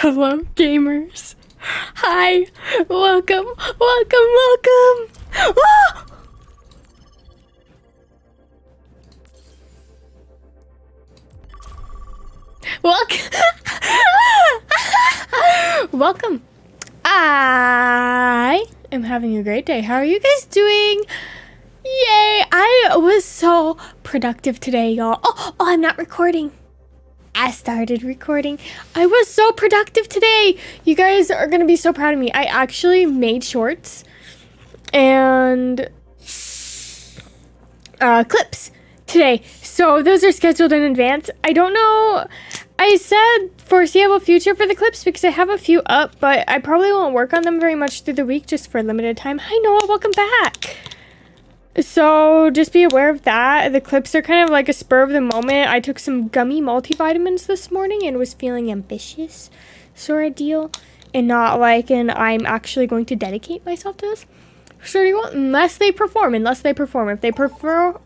Hello, gamers. Hi. Welcome. Ah! Welcome. I am having a great day. How are you guys doing? Yay! I was so productive today, y'all. Oh, I'm not recording. I started recording. I was so productive today. You guys are gonna be so proud of me. I actually made shorts and clips today. So those are scheduled in advance. I don't know. I said foreseeable future for the clips because I have a few up, but I probably won't work on them very much through the week just for a limited time. Hi Noah, welcome back. So just be aware of that. The clips are kind of like a spur of the moment. I took some gummy multivitamins this morning and was feeling ambitious sort of deal, and not like I'm actually going to dedicate myself to this. Sure you won't, unless they perform. If they perform,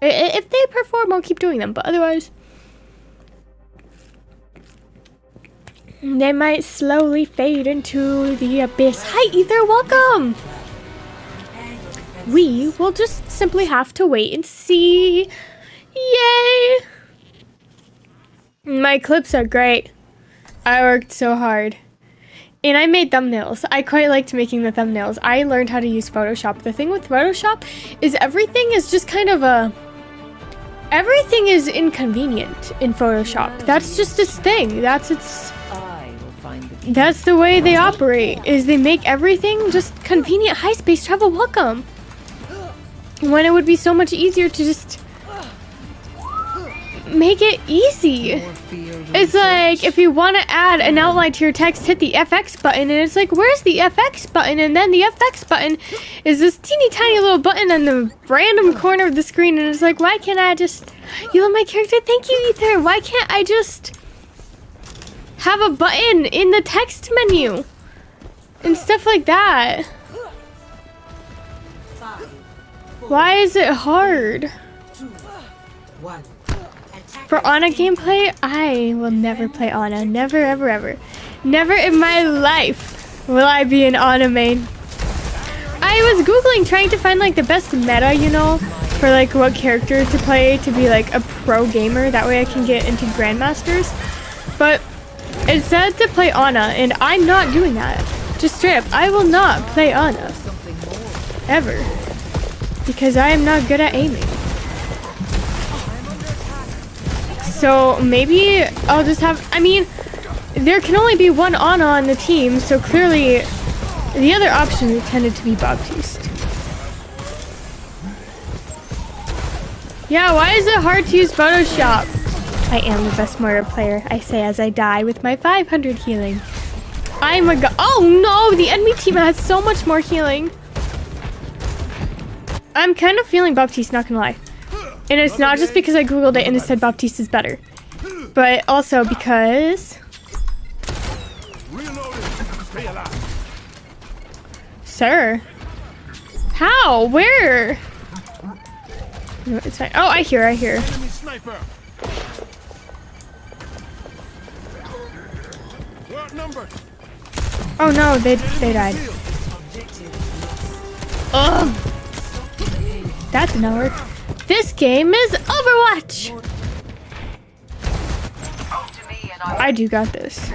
I'll keep doing them. But otherwise, they might slowly fade into the abyss. Hi Ether, welcome. We will just simply have to wait and see. Yay! My clips are great. I worked so hard. And I made thumbnails. I quite liked making the thumbnails. I learned how to use Photoshop. The thing with Photoshop is everything is just kind of everything is inconvenient in Photoshop. That's just its thing. That's the way they operate, is they make everything just convenient. Hi, Space Travel, welcome. When it would be so much easier to just make it easy. It's like if you want to add an outline to your text, hit the FX button, and it's like, where's the FX button? And then the FX button is this teeny tiny little button in the random corner of the screen, and it's like, why can't I just, you love my character? Thank you, Ether. Why can't I just have a button in the text menu and stuff like that? Why is it hard? For Ana gameplay, I will never play Ana. Never, ever, ever. Never in my life will I be an Ana main. I was Googling trying to find like the best meta, you know, for like what character to play to be like a pro gamer. That way I can get into Grandmasters. But it said to play Ana, and I'm not doing that. Just straight up, I will not play Ana. Ever. Because I am not good at aiming. So maybe I'll just have, I mean, there can only be one Ana on the team, so clearly the other option tended to be Baptiste. Yeah, why is it hard to use Photoshop? I am the best Moira player, I say as I die with my 500 healing. I'm a oh no, the enemy team has so much more healing. I'm kind of feeling Baptiste, not gonna lie. And it's not just because I googled it and it said Baptiste is better, but also because... Sir? How? Where? No, it's fine. Oh, I hear. Oh no, they died. Ugh. That did not work. This game is Overwatch! I do got this.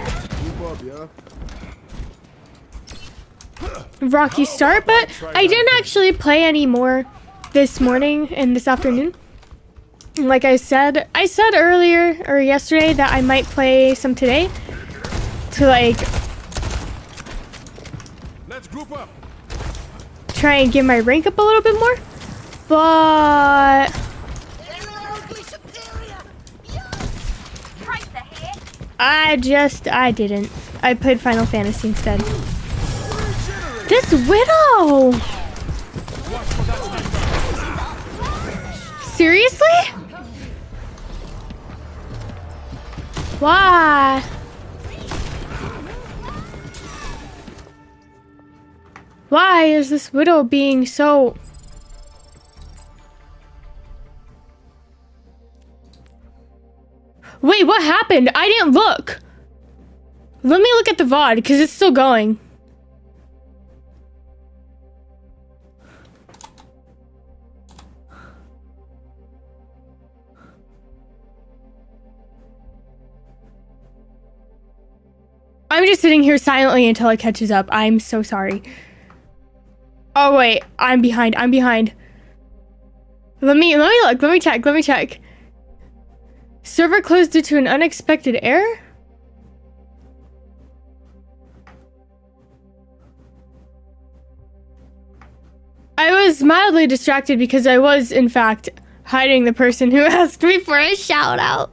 Rocky start, but I didn't actually play any more this morning and this afternoon. Like I said earlier or yesterday that I might play some today to like try and get my rank up a little bit more. But I didn't. I played Final Fantasy instead. This Widow! Seriously? Why? Why is this Widow being so... Wait, what happened? I didn't look. Let me look at the VOD, because it's still going. I'm just sitting here silently until it catches up. I'm so sorry. Oh wait, I'm behind. Let me look. Let me check. Server closed due to an unexpected error? I was mildly distracted because I was, in fact, hiding the person who asked me for a shout out.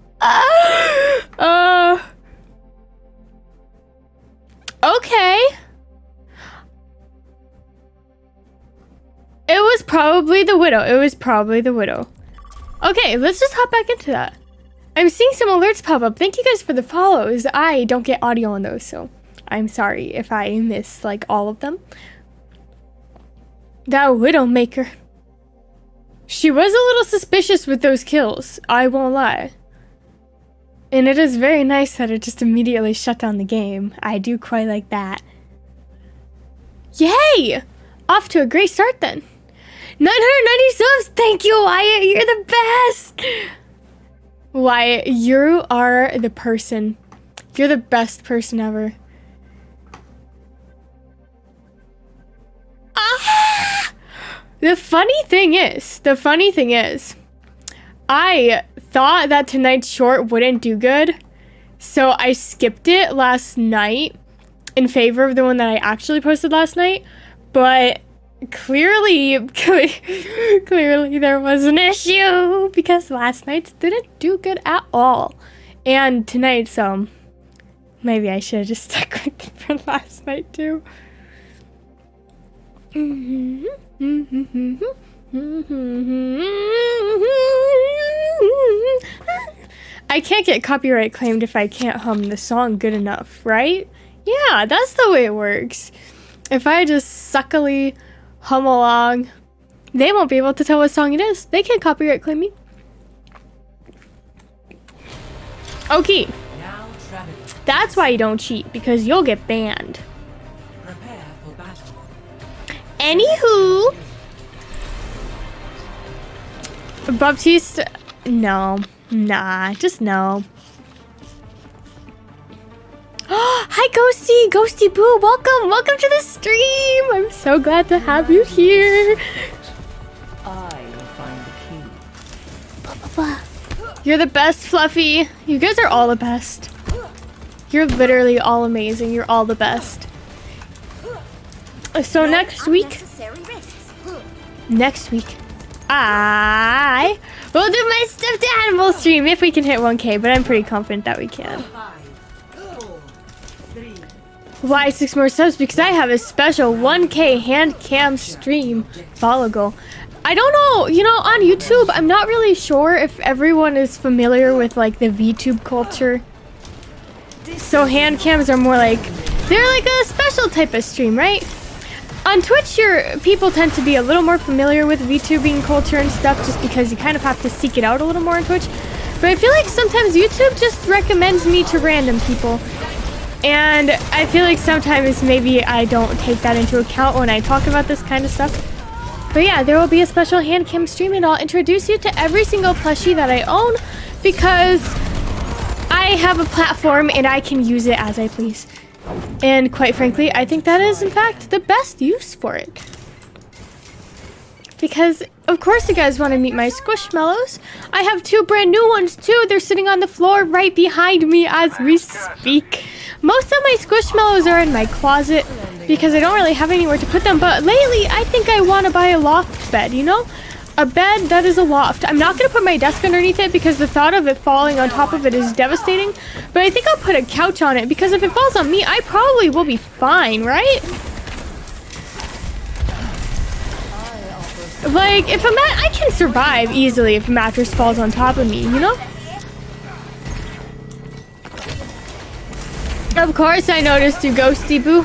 Okay. It was probably the widow. Okay, let's just hop back into that. I'm seeing some alerts pop up. Thank you guys for the follows. I don't get audio on those, so I'm sorry if I miss, like, all of them. That Widowmaker. She was a little suspicious with those kills, I won't lie. And it is very nice that it just immediately shut down the game. I do quite like that. Yay! Off to a great start then. 990 subs! Thank you, Wyatt! You're the best! Wyatt, you are the person. You're the best person ever. Ah! The funny thing is, I thought that tonight's short wouldn't do good, so I skipped it last night in favor of the one that I actually posted last night, but clearly there was an issue because last night's didn't do good at all. And tonight's, maybe I should have just stuck with it for last night too. I can't get copyright claimed if I can't hum the song good enough, right? Yeah, that's the way it works. If I just suckily hum along, they won't be able to tell what song it is. They can't copyright claim me. Okay. That's why you don't cheat, because you'll get banned. Prepare for battle. Anywho. Baptiste, no. Nah, just no. Hi, Ghosty Boo, welcome to the stream. I'm so glad to have you here. I will find the key. Blah, blah, blah. You're the best, Fluffy. You guys are all the best. You're literally all amazing. You're all the best. So next week, I will do my stuffed animal stream if we can hit 1K, but I'm pretty confident that we can. 5, 4, 3. Why 6 more subs? Because I have a special 1K hand cam stream follow goal. I don't know, on YouTube, I'm not really sure if everyone is familiar with like the VTube culture. So hand cams are more like, they're like a special type of stream, right? On Twitch, people tend to be a little more familiar with VTubing culture and stuff just because you kind of have to seek it out a little more on Twitch. But I feel like sometimes YouTube just recommends me to random people. And I feel like sometimes maybe I don't take that into account when I talk about this kind of stuff. But yeah, there will be a special hand cam stream and I'll introduce you to every single plushie that I own because I have a platform and I can use it as I please. And quite frankly, I think that is in fact the best use for it. Because of course you guys want to meet my Squishmallows. I have 2 brand new ones too. They're sitting on the floor right behind me as we speak. Most of my Squishmallows are in my closet because I don't really have anywhere to put them. But lately, I think I want to buy a loft bed, A bed that is a loft. I'm not going to put my desk underneath it because the thought of it falling on top of it is devastating. But I think I'll put a couch on it because if it falls on me, I probably will be fine, right? Like, I can survive easily if a mattress falls on top of me, Of course I noticed you, Ghosty Boo.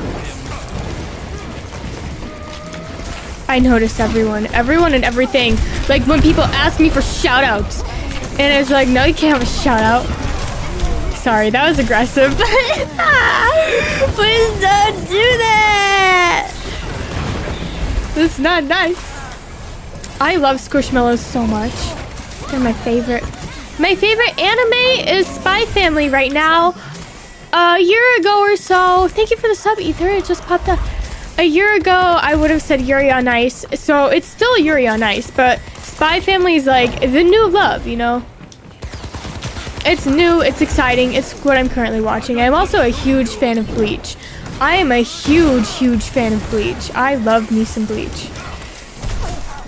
I noticed everyone and everything. Like when people ask me for shoutouts, and it's like, no, you can't have a shoutout. sorry, that was aggressive. Please don't do that. This is not nice. I love Squishmallows so much. They're my favorite. My favorite anime is Spy Family right now. A year ago or so, thank you for the sub, Ether, it just popped up. A year ago, I would have said Yuri on Ice, so it's still Yuri on Ice, but Spy Family is like the new love, you know? It's new, it's exciting, it's what I'm currently watching. I'm also a huge fan of Bleach. I am a huge fan of Bleach. I love me some Bleach.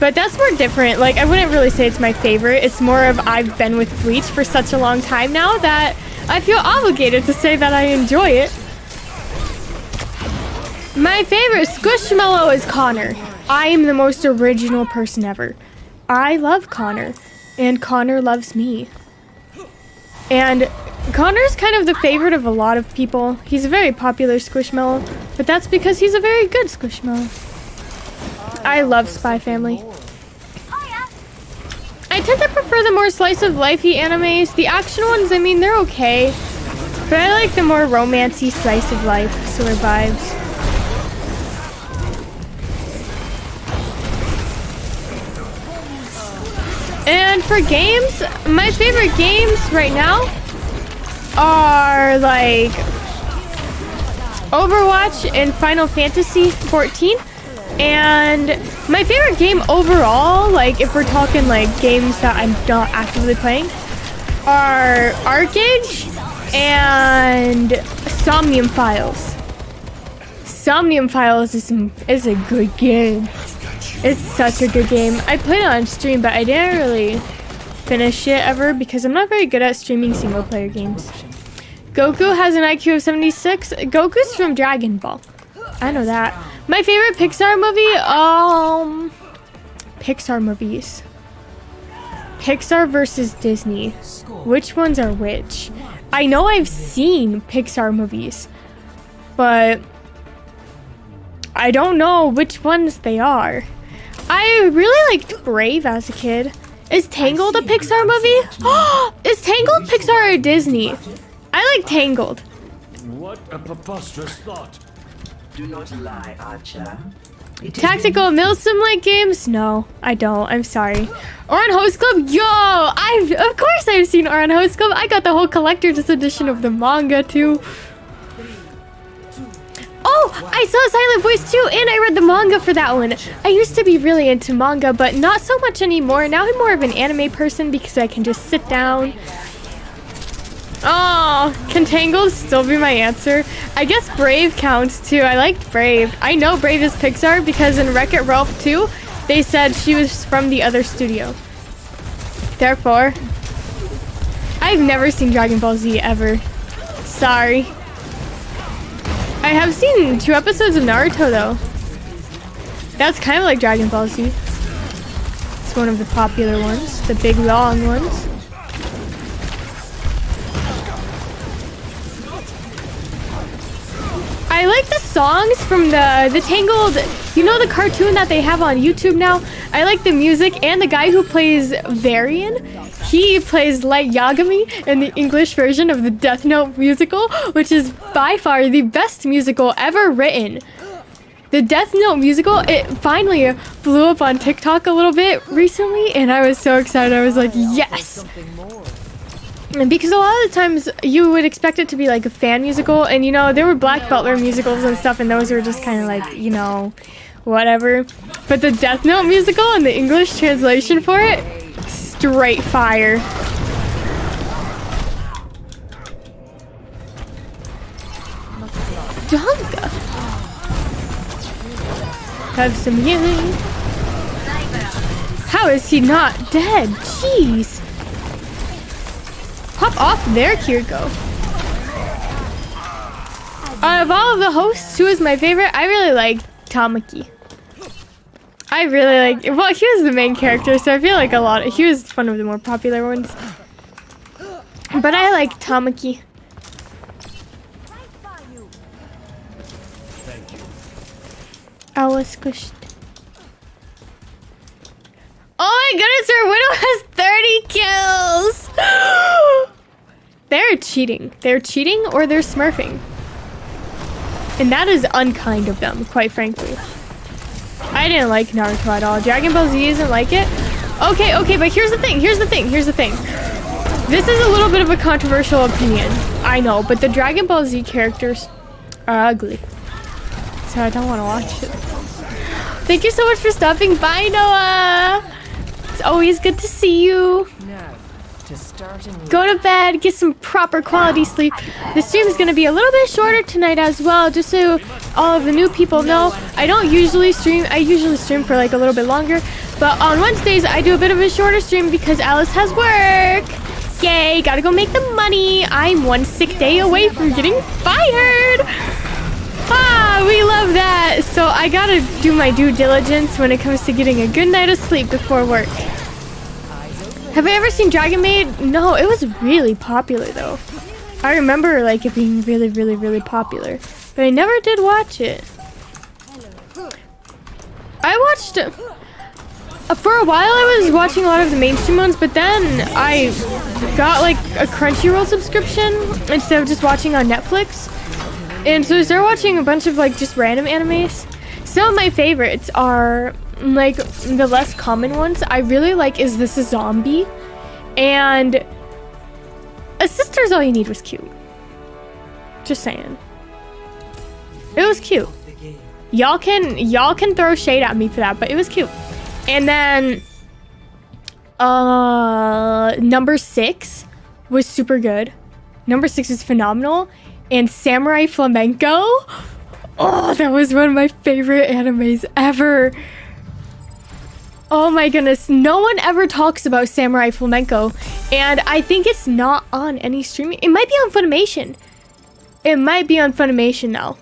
But that's more different. Like, I wouldn't really say it's my favorite. It's more of I've been with Bleach for such a long time now that I feel obligated to say that I enjoy it. My favorite Squishmallow is Connor. I am the most original person ever. I love Connor, and Connor loves me. And Connor's kind of the favorite of a lot of people. He's a very popular Squishmallow, but that's because he's a very good Squishmallow. I love Spy Family. I tend to prefer the more slice-of-life-y animes. The action ones, I mean, they're okay. But I like the more romancy slice-of-life sort of vibes. And for games, my favorite games right now are like Overwatch and Final Fantasy 14. And my favorite game overall, like if we're talking like games that I'm not actively playing, are Arcade and Somnium Files. Somnium Files is a good game. It's such a good game. I played it on stream, but I didn't really finish it ever because I'm not very good at streaming single player games. Goku has an IQ of 76. Goku's from Dragon Ball. I know that. My favorite Pixar movie? Pixar movies. Pixar versus Disney. Which ones are which? I know I've seen Pixar movies, but I don't know which ones they are. I really liked Brave as a kid. Is Tangled a Pixar movie? Is Tangled Pixar or Disney? I like Tangled. What a preposterous thought. Do not lie, Archer. Tactical Milsim-like games? No, I don't. I'm sorry. Oran Host Club? Yo! Of course I've seen Oran Host Club. I got the whole collector's edition of the manga too. Oh, I saw Silent Voice too, and I read the manga for that one. I used to be really into manga, but not so much anymore. Now I'm more of an anime person because I can just sit down. Oh, can Tangled still be my answer? I guess Brave counts too. I liked Brave. I know Brave is Pixar because in Wreck-It Ralph 2, they said she was from the other studio. Therefore, I've never seen Dragon Ball Z ever. Sorry. I have seen 2 episodes of Naruto though. That's kind of like Dragon Ball Z. It's one of the popular ones, the big long ones. I like the songs from the Tangled, you know, the cartoon that they have on YouTube now? I like the music, and the guy who plays Varian, he plays Light Yagami in the English version of the Death Note musical, which is by far the best musical ever written. The Death Note musical, it finally blew up on TikTok a little bit recently, and I was so excited. I was like, yes! And because a lot of the times you would expect it to be like a fan musical, and you know, there were Black Butler musicals and stuff, and those were just kind of like, you know, whatever. But the Death Note musical and the English translation for it, straight fire. Donka. Have some healing. How is he not dead? Jeez. Pop off there, Kiriko. Of all of the hosts, who is my favorite? I really like Tamaki. I really like, well, he was the main character, so I feel like he was one of the more popular ones. But I like Tamaki. I was squished. Oh my goodness, her Widow has 30 kills! They're cheating. They're cheating or they're smurfing. And that is unkind of them, quite frankly. I didn't like Naruto at all. Dragon Ball Z isn't like it. Okay, but here's the thing. This is a little bit of a controversial opinion. I know, but the Dragon Ball Z characters are ugly. So I don't want to watch it. Thank you so much for stopping by, Noah. It's always good to see you. Go to bed, get some proper quality sleep. The stream is going to be a little bit shorter tonight as well, just so all of the new people know. I don't usually stream. I usually stream for like a little bit longer. But on Wednesdays, I do a bit of a shorter stream because Alice has work. Yay, gotta go make the money. I'm one sick day away from getting fired. Ah, we love that. So I gotta do my due diligence when it comes to getting a good night of sleep before work. Have I ever seen Dragon Maid? No, it was really popular though. I remember like it being really popular, but I never did watch it. I watched for a while. I was watching a lot of the mainstream ones, but then I got like a Crunchyroll subscription instead of just watching on Netflix. And so I started watching a bunch of like just random animes. Some of my favorites are like the less common ones. I really like Is This a Zombie? And A Sister's All You Need was cute. Just saying. It was cute. Y'all can throw shade at me for that, but it was cute. And then number 6 was super good. Number 6 is phenomenal. And Samurai Flamenco. Oh, that was one of my favorite animes ever. Oh my goodness. No one ever talks about Samurai Flamenco. And I think it's not on any streaming. It might be on Funimation. It might be on Funimation now.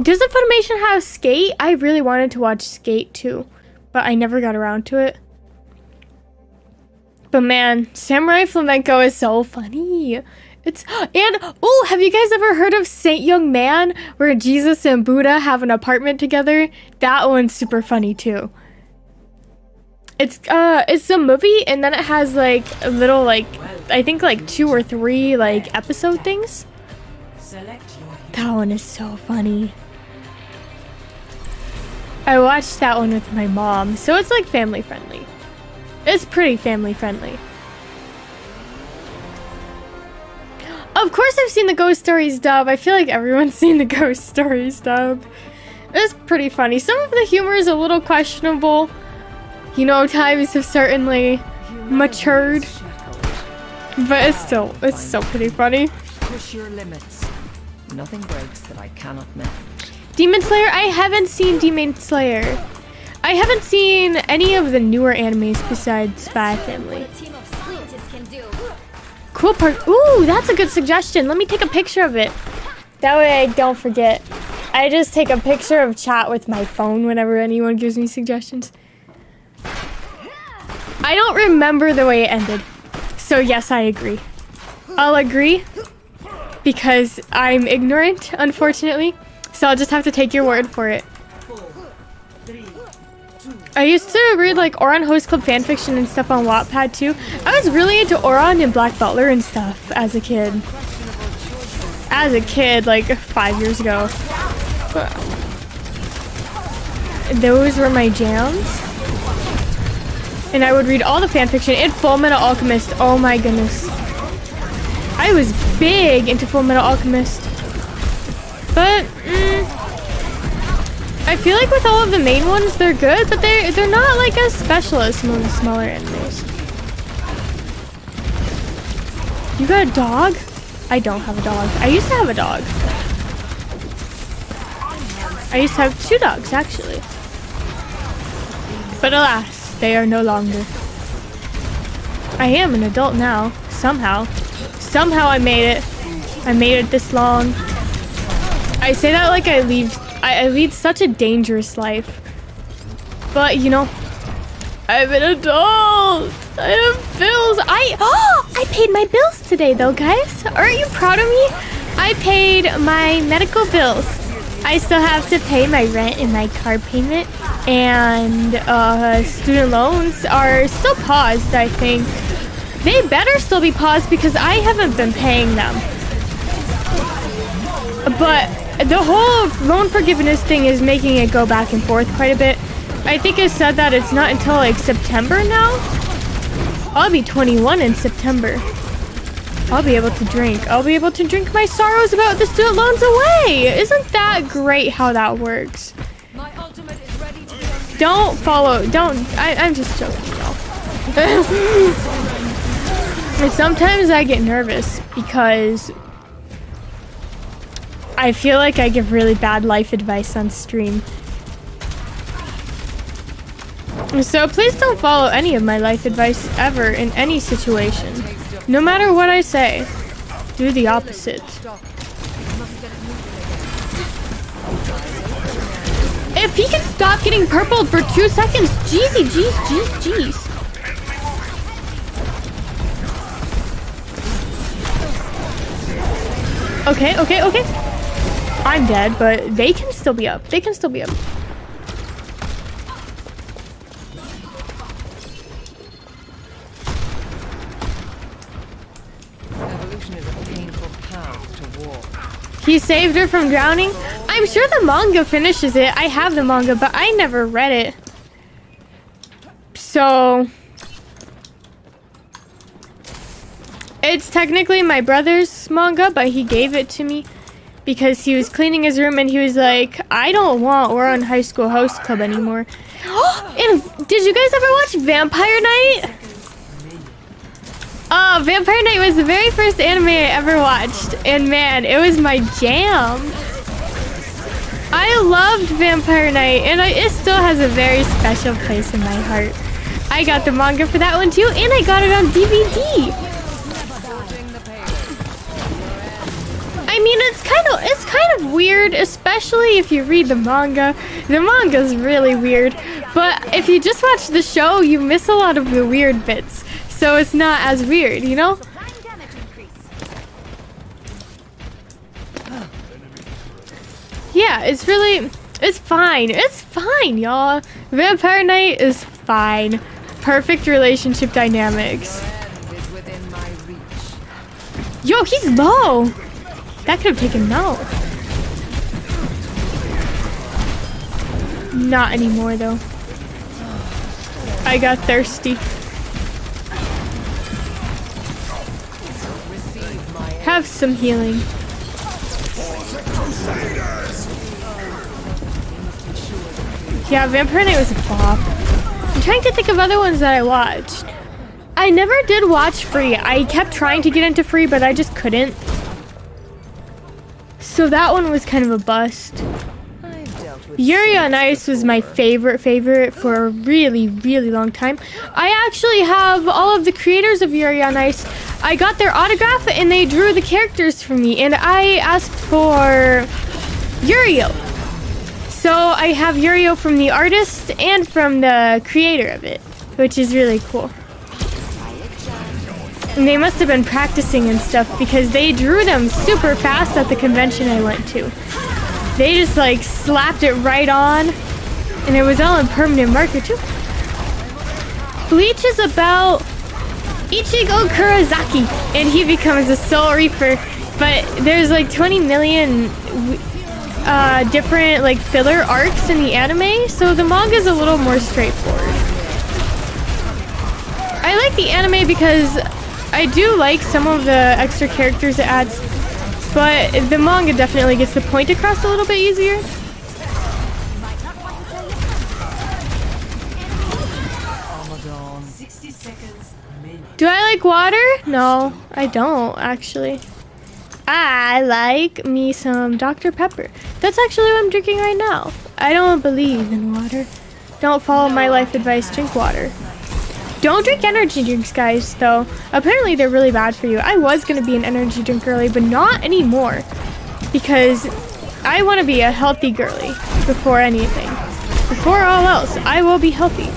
Doesn't Funimation have Skate? I really wanted to watch Skate too, but I never got around to it. But man, Samurai Flamenco is so funny. Oh, have you guys ever heard of Saint Young Man, where Jesus and Buddha have an apartment together? That one's super funny too. It's a movie, and then it has like a little like I think like 2 or 3 like episode things. That one is so funny. I watched that one with my mom, so it's like family friendly. It's pretty family friendly. Of course I've seen the Ghost Stories dub. I feel like everyone's seen the Ghost Stories dub. It's pretty funny. Some of the humor is a little questionable. You know, times have certainly matured. But it's still pretty funny. Push your limits. Nothing breaks that I cannot mend. Demon Slayer? I haven't seen Demon Slayer. I haven't seen any of the newer animes besides Spy Family. Cool part. Ooh, that's a good suggestion. Let me take a picture of it. That way I don't forget. I just take a picture of chat with my phone whenever anyone gives me suggestions. I don't remember the way it ended. So yes, I agree. I'll agree because I'm ignorant, unfortunately. So I'll just have to take your word for it. I used to read like Oran Host Club fanfiction and stuff on Wattpad too. I was really into Oran and Black Butler and stuff as a kid. Like 5 years ago. But those were my jams. And I would read all the fanfiction and Full Metal Alchemist. Oh my goodness. I was big into Full Metal Alchemist. But I feel like with all of the main ones, they're good, but they're not like as special as some of the smaller animes. You got a dog? I don't have a dog. I used to have a dog. I used to have 2 dogs, actually. But alas, they are no longer. I am an adult now, somehow. Somehow I made it. I made it this long. I say that like I lead such a dangerous life. But, you know, I'm an adult. I have bills. I paid my bills today, though, guys. Aren't you proud of me? I paid my medical bills. I still have to pay my rent and my car payment. And student loans are still paused, I think. They better still be paused because I haven't been paying them. But the whole loan forgiveness thing is making it go back and forth quite a bit. I think it said that it's not until like September now. I'll be 21 in September. I'll be able to drink. I'll be able to drink my sorrows about the student loans away. Isn't that great how that works? My ultimate is ready to be Don't follow. Don't. I'm just joking, y'all. And sometimes I get nervous because I feel like I give really bad life advice on stream. So please don't follow any of my life advice ever in any situation. No matter what I say, do the opposite. If he can stop getting purpled for 2 seconds, jeez. Okay. I'm dead, but they can still be up. Evolution is a painful path to walk. He saved her from drowning? I'm sure the manga finishes it. I have the manga, but I never read it. So it's technically my brother's manga, but he gave it to me because he was cleaning his room and he was like, I don't want We're on High School Host Club anymore. And did you guys ever watch Vampire Night? Oh, Vampire Night was the very first anime I ever watched. And man, it was my jam. I loved Vampire Night and it still has a very special place in my heart. I got the manga for that one too and I got it on DVD. I mean, it's kind of weird, especially if you read the manga. The manga's really weird, but if you just watch the show, you miss a lot of the weird bits. So it's not as weird, you know? Yeah, it's fine. It's fine, y'all. Vampire Night is fine. Perfect relationship dynamics. Yo, he's low. That could have taken no. Not anymore, though. I got thirsty. Have some healing. Yeah, Vampire Night was a flop. I'm trying to think of other ones that I watched. I never did watch Free. I kept trying to get into Free, but I just couldn't. So that one was kind of a bust. Yuri on Ice was my favorite for a really, really long time. I actually have all of the creators of Yuri on Ice. I got their autograph and they drew the characters for me and I asked for Yurio. So I have Yurio from the artist and from the creator of it, which is really cool. And they must have been practicing and stuff because they drew them super fast at the convention I went to. They just like slapped it right on and it was all in permanent marker too. Bleach is about Ichigo Kurosaki and he becomes a Soul Reaper, but there's like 20 million different like filler arcs in the anime, so the manga is a little more straightforward. I like the anime because I do like some of the extra characters it adds, but the manga definitely gets the point across a little bit easier. Do I like water? No, I don't actually. I like me some Dr. Pepper. That's actually what I'm drinking right now. I don't believe in water. Don't follow my life advice, drink water. Don't drink energy drinks, guys, though. Apparently they're really bad for you. I was gonna be an energy drink girly, but not anymore. Because I wanna be a healthy girly before anything. Before all else, I will be healthy.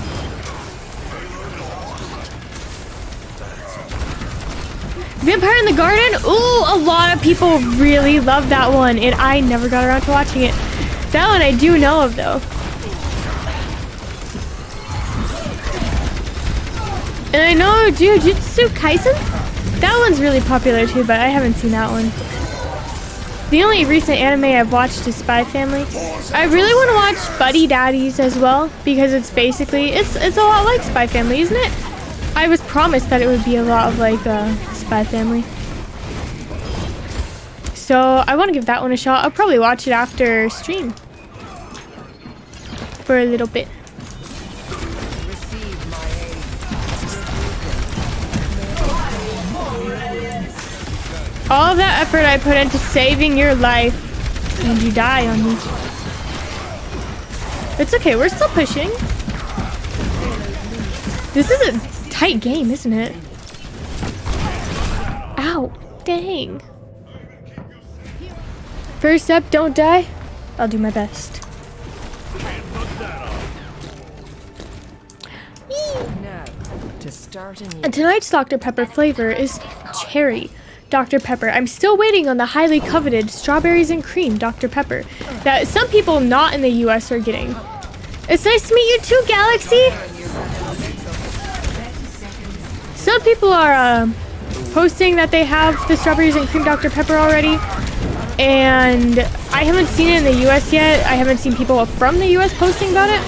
Vampire in the Garden? Ooh, a lot of people really love that one, and I never got around to watching it. That one I do know of, though. And I know Jujutsu Kaisen? That one's really popular too, but I haven't seen that one. The only recent anime I've watched is Spy Family. I really want to watch Buddy Daddies as well, because it's basically, it's a lot like Spy Family, isn't it? I was promised that it would be a lot of like Spy Family. So I want to give that one a shot. I'll probably watch it after stream. For a little bit. All that effort I put into saving your life, and you die on me. It's okay, we're still pushing. This is a tight game, isn't it? Ow, dang. First up, don't die. I'll do my best. Now, to start a new And tonight's Dr. Pepper flavor is cherry Dr. Pepper. I'm still waiting on the highly coveted strawberries and cream Dr. Pepper that some people not in the US are getting. It's nice to meet you too, Galaxy. Some people are posting that they have the strawberries and cream Dr. Pepper already, and I haven't seen it in the US yet. I haven't seen people from the US posting about it.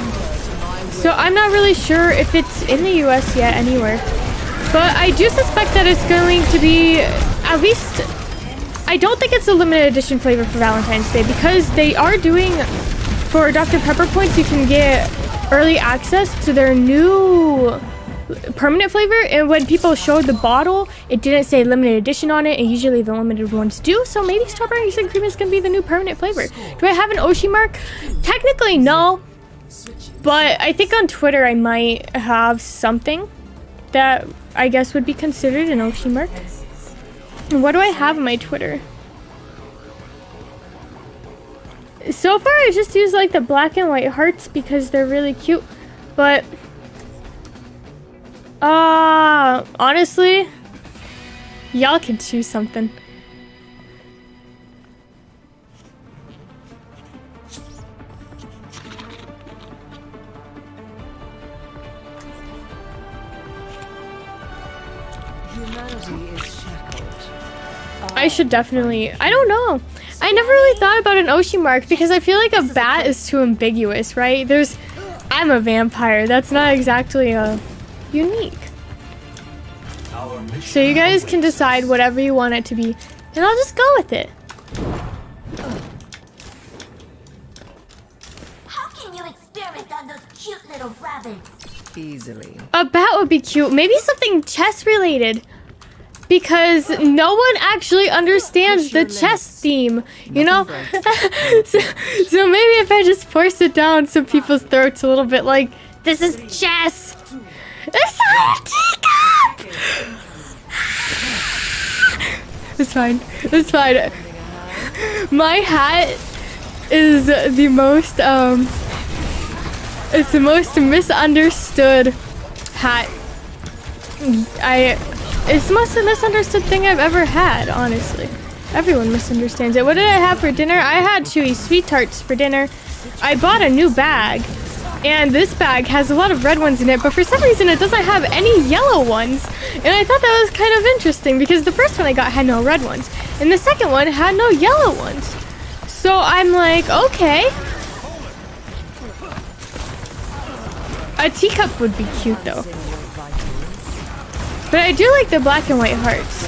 So I'm not really sure if it's in the US yet anywhere. But I do suspect that it's going to be, at least, I don't think it's a limited edition flavor for Valentine's Day, because they are doing, for Dr. Pepper points, you can get early access to their new permanent flavor. And when people showed the bottle, it didn't say limited edition on it, and usually the limited ones do. So maybe strawberries and cream is going to be the new permanent flavor. Do I have an Oshi mark? Technically, no. But I think on Twitter I might have something that I guess would be considered an Oshi mark. What do I have on my Twitter? So far I just use like the black and white hearts because they're really cute. But honestly, y'all can choose something. I should definitely, I don't know. I never really thought about an Oshi mark because I feel like a bat is too ambiguous, right? I'm a vampire. That's not exactly unique. So you guys can decide whatever you want it to be, and I'll just go with it. How can you experiment on those cute little rabbits? easily. A bat would be cute. Maybe something chess related. Because no one actually understands the chess theme, you know? so maybe if I just force it down some people's throats a little bit, like, this is chess! It's not a teacup! It's fine. It's fine. My hat is the most, it's the most misunderstood hat. It's the most misunderstood thing I've ever had, honestly. Everyone misunderstands it. What did I have for dinner? I had chewy sweet tarts for dinner. I bought a new bag, and this bag has a lot of red ones in it, but for some reason it doesn't have any yellow ones. And I thought that was kind of interesting because the first one I got had no red ones, and the second one had no yellow ones. So I'm like, okay. A teacup would be cute though. But I do like the black and white hearts.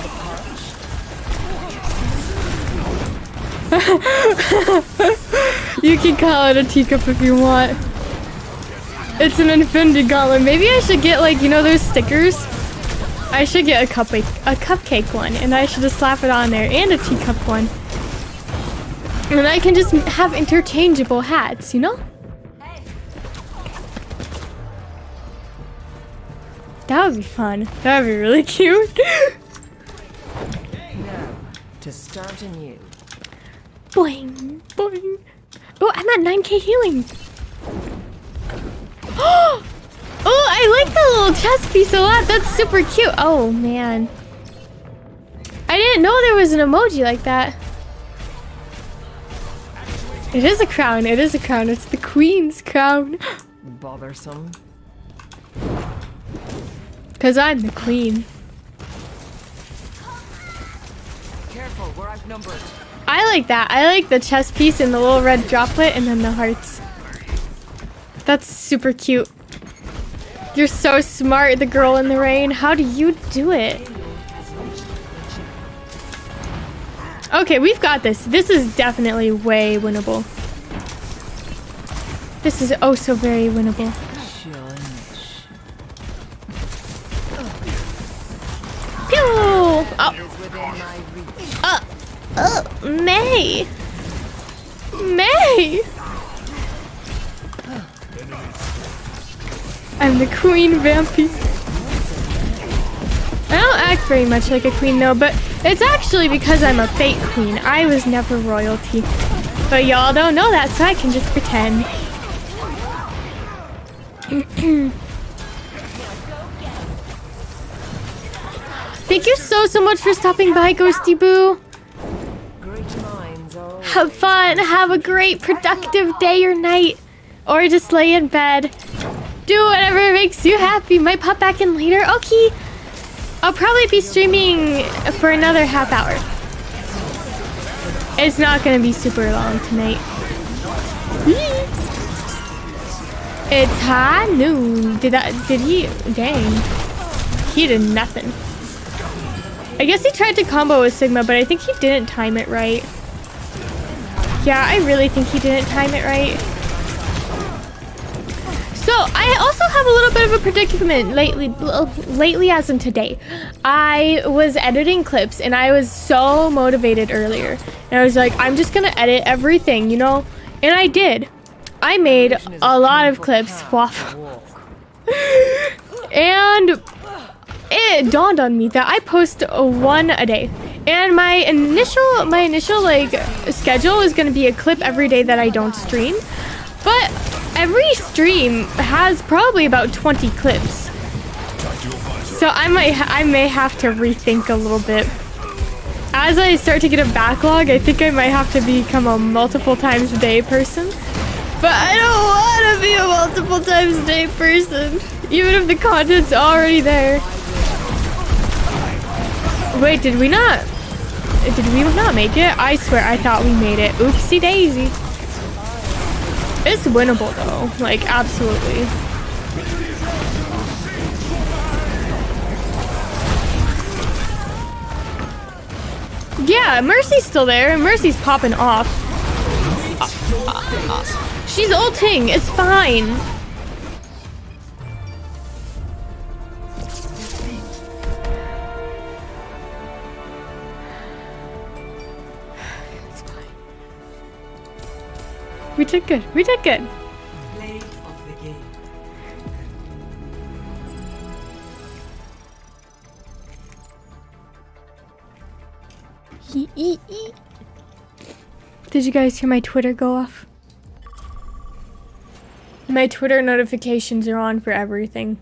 You can call it a teacup if you want. It's an infinity gauntlet. Maybe I should get, like, you know those stickers? I should get a cupcake one, and I should just slap it on there, and a teacup one. And I can just have interchangeable hats, you know? That would be fun. That would be really cute. Now, to start anew. Boing, boing. Oh, I'm at 9k healing. Oh, I like that little chest piece a lot. That's super cute. Oh, man. I didn't know there was an emoji like that. It is a crown. It is a crown. It's the queen's crown. Bothersome. Cause I'm the queen. Careful, we're outnumbered. I like that. I like the chest piece and the little red droplet and then the hearts. That's super cute. You're so smart, the girl in the rain. How do you do it? Okay, we've got this. This is definitely way winnable. This is oh so very winnable. Pew! May! May! I'm the queen vampy. I don't act very much like a queen though, but it's actually because I'm a fake queen. I was never royalty. But y'all don't know that, so I can just pretend. Thank you so much for stopping by, Ghosty Boo. Have fun. Have a great productive day or night. Or just lay in bed. Do whatever makes you happy. Might pop back in later. Okay. I'll probably be streaming for another half hour. It's not gonna be super long tonight. It's high noon. Did he? Dang. He did nothing. I guess he tried to combo with Sigma, but I think he didn't time it right. Yeah, I really think he didn't time it right. So, I also have a little bit of a predicament lately as in today. I was editing clips and I was so motivated earlier. And I was like, I'm just gonna edit everything, you know? And I did. I made a lot of clips. And it dawned on me that I post one a day. And my initial like schedule is gonna be a clip every day that I don't stream. But every stream has probably about 20 clips. So I may have to rethink a little bit. As I start to get a backlog, I think I might have to become a multiple times a day person. But I don't want to be a multiple times a day person, even if the content's already there. Wait, did we not make it? I swear I thought we made it. Oopsie daisy. It's winnable though, like absolutely. Yeah, Mercy's still there and Mercy's popping off. She's ulting, it's fine. It's fine. We did good, we did good. Play of the game. Did you guys hear my Twitter go off? My Twitter notifications are on for everything.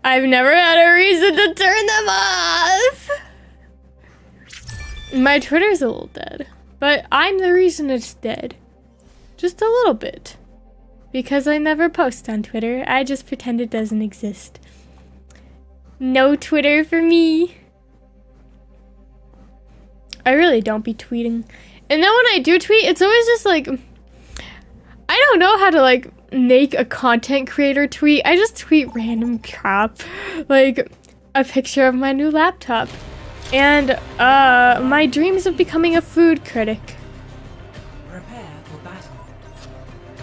I've never had a reason to turn them off. My Twitter's a little dead, but I'm the reason it's dead. Just a little bit. Because I never post on Twitter, I just pretend it doesn't exist. No Twitter for me. I really don't be tweeting. And then when I do tweet, it's always just like, I don't know how to like make a content creator tweet. I just tweet random crap. Like a picture of my new laptop. And my dreams of becoming a food critic. Prepare for battle.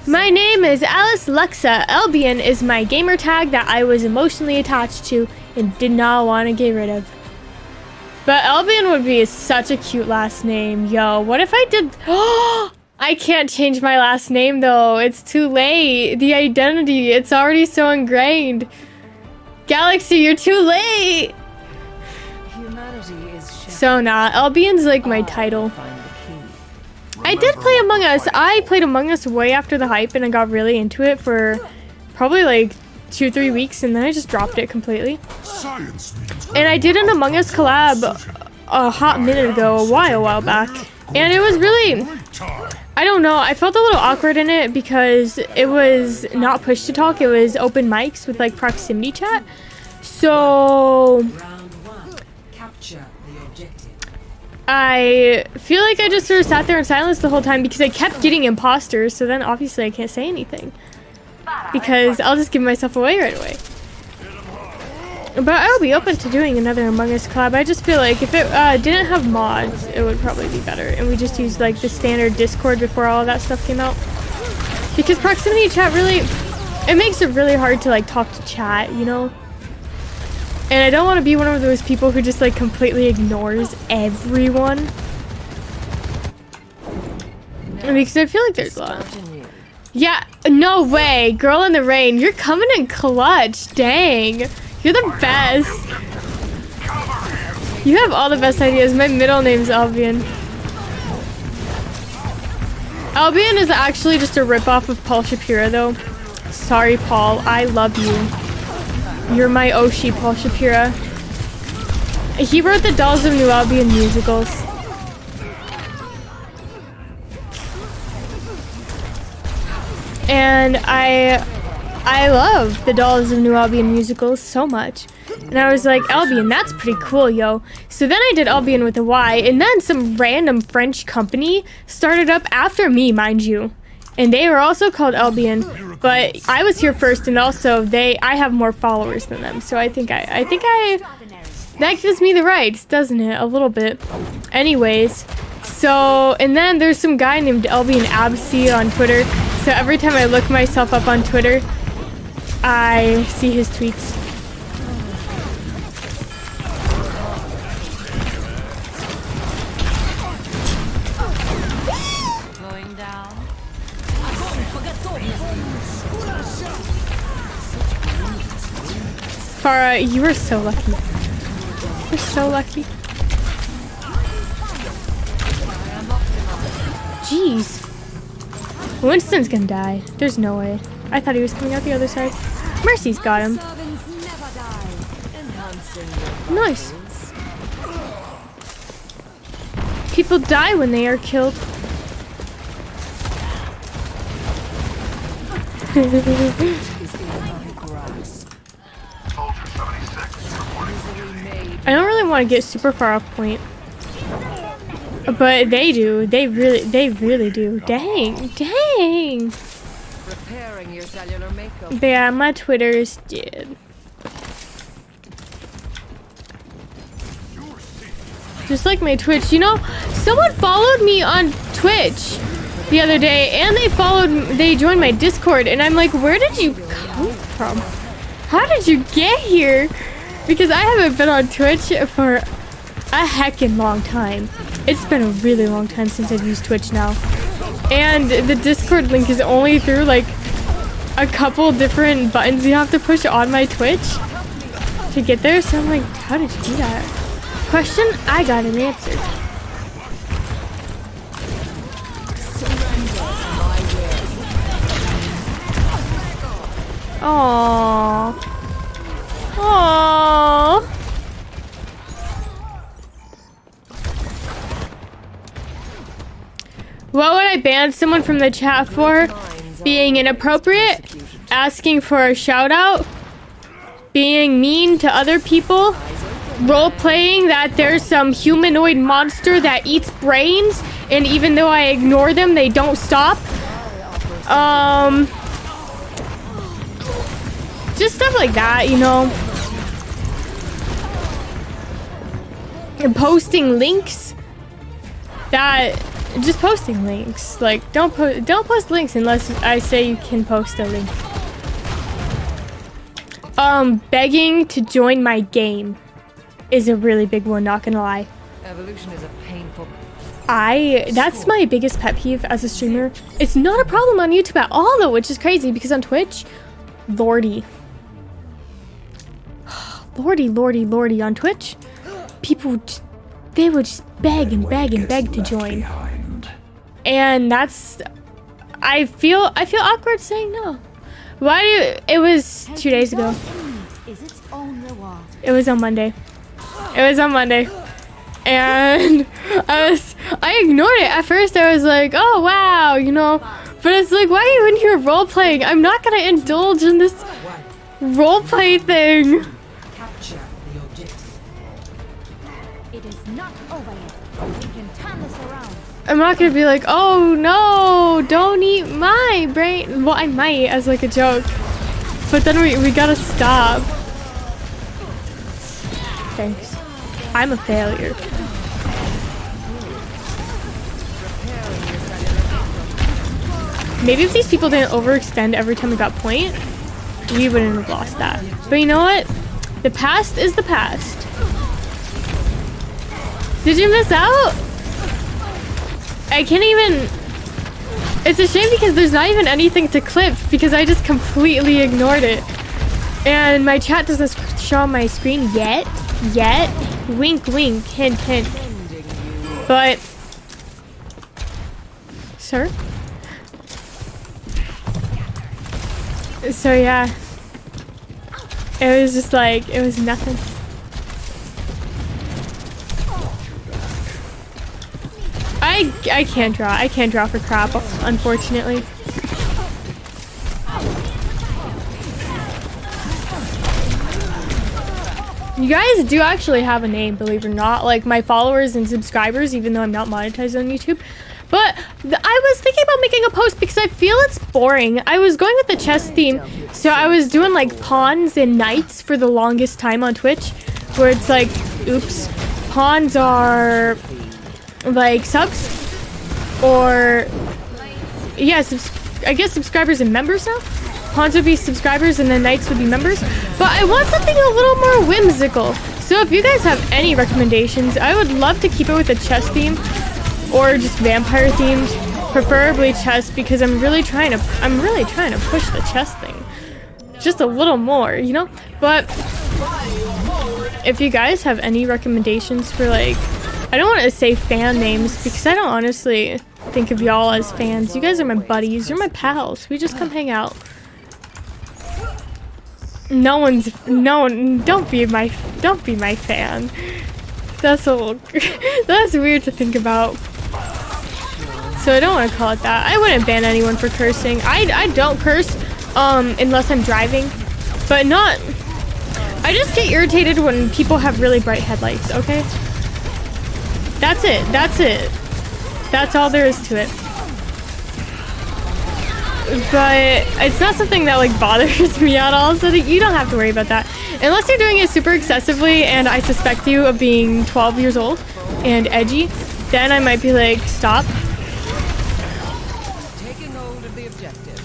My name is Alice Lexa. Albion is my gamer tag that I was emotionally attached to and did not want to get rid of. But Albion would be such a cute last name. Yo, what if I did... I can't change my last name though. It's too late. The identity, it's already so ingrained. Galaxy, you're too late. Humanity is So nah, Albion's like my title. I did play Among Us. I played Among Us way after the hype and I got really into it for probably like 2-3 weeks and then I just dropped it completely. And I did an Among Us collab a hot minute ago, a while back. And it was really, I don't know, I felt a little awkward in it because it was not push to talk, it was open mics with like proximity chat. So Round 1. Capture the objective. I feel like I just sort of sat there in silence the whole time because I kept getting imposters. So then obviously I can't say anything because I'll just give myself away right away. But I'll be open to doing another Among Us collab. I just feel like if it didn't have mods, it would probably be better. And we just used like the standard Discord before all of that stuff came out. Because proximity chat really, it makes it really hard to like talk to chat, you know? And I don't want to be one of those people who just like completely ignores everyone. Because I feel like there's a lot. Yeah, no way. Girl in the rain, you're coming in clutch. Dang. You're the best. You have all the best ideas. My middle name's Albion. Albion is actually just a ripoff of Paul Shapiro, though. Sorry, Paul. I love you. You're my Oshi, Paul Shapiro. He wrote the Dolls of New Albion musicals. And I love the Dolls of New Albion musicals so much. And I was like, Albion, that's pretty cool, yo. So then I did Albion with a Y, and then some random French company started up after me, mind you. And they were also called Albion, but I was here first, and also I have more followers than them. So I think that gives me the rights, doesn't it? A little bit. Anyways, so, and then there's some guy named Albion Absi on Twitter. So every time I look myself up on Twitter, I see his tweets. Going down. Farah, you were so lucky. You're so lucky. Jeez. Winston's gonna die. There's no way. I thought he was coming out the other side. Mercy's got him. Nice. People die when they are killed. I don't really want to get super far off point. But they do. They really do. Dang. Dang. Repairing your cellular makeup. But yeah, my Twitter's dead. Just like my Twitch. You know, someone followed me on Twitch the other day, and they joined my Discord, and I'm like, where did you come from? How did you get here? Because I haven't been on Twitch for a heckin' long time. It's been a really long time since I've used Twitch now. And the Discord link is only through like a couple different buttons you have to push on my Twitch to get there. So I'm like, how did you do that? Question, I got an answer. Aww. Aww. What would I ban someone from the chat for? Being inappropriate, asking for a shout out, being mean to other people, role playing that there's some humanoid monster that eats brains, and even though I ignore them, they don't stop. Just stuff like that, you know. And posting links that. Just posting links. Like, don't post links unless I say you can post a link. Begging to join my game is a really big one, not gonna lie. Evolution is a painful. That's my biggest pet peeve as a streamer. It's not a problem on YouTube at all though, which is crazy because on Twitch, lordy. Lordy on Twitch, people, they would just beg and beg and beg to join. And that's, I feel awkward saying no. It was 2 days ago. It was on Monday. And I ignored it. At first I was like, oh wow, you know, but it's like, why are you in here role playing? I'm not gonna indulge in this role play thing. I'm not gonna be like, oh no, don't eat my brain. Well, I might as like a joke, but then we gotta stop. Thanks. I'm a failure. Maybe if these people didn't overextend every time we got point, we wouldn't have lost that. But you know what? The past is the past. Did you miss out? I can't even... It's a shame because there's not even anything to clip because I just completely ignored it. And my chat doesn't show on my screen yet. Wink, wink, hint, hint. But... Sir? So yeah. It was just like, it was nothing. I can't draw. I can't draw for crap, unfortunately. You guys do actually have a name, believe it or not. Like my followers and subscribers, even though I'm not monetized on YouTube. But I was thinking about making a post because I feel it's boring. I was going with the chess theme. So I was doing like pawns and knights for the longest time on Twitch. Where it's like, oops, pawns are like subs. Or, yeah, I guess subscribers and members now. Pawns would be subscribers and then knights would be members. But I want something a little more whimsical. So if you guys have any recommendations, I would love to keep it with a chess theme. Or just vampire themed. Preferably chess because I'm really trying to push the chess thing. Just a little more, you know? But if you guys have any recommendations for like, I don't want to say fan names because I don't honestly think of y'all as fans. You guys are my buddies. You're my pals. We just come hang out. No one, don't be my fan. That's a little, that's weird to think about. So I don't want to call it that. I wouldn't ban anyone for cursing. I don't curse, unless I'm driving, but not, I just get irritated when people have really bright headlights, okay? That's it. That's all there is to it. But it's not something that like bothers me at all, so that you don't have to worry about that. Unless you're doing it super excessively and I suspect you of being 12 years old and edgy, then I might be like, stop. Taking hold of the objective.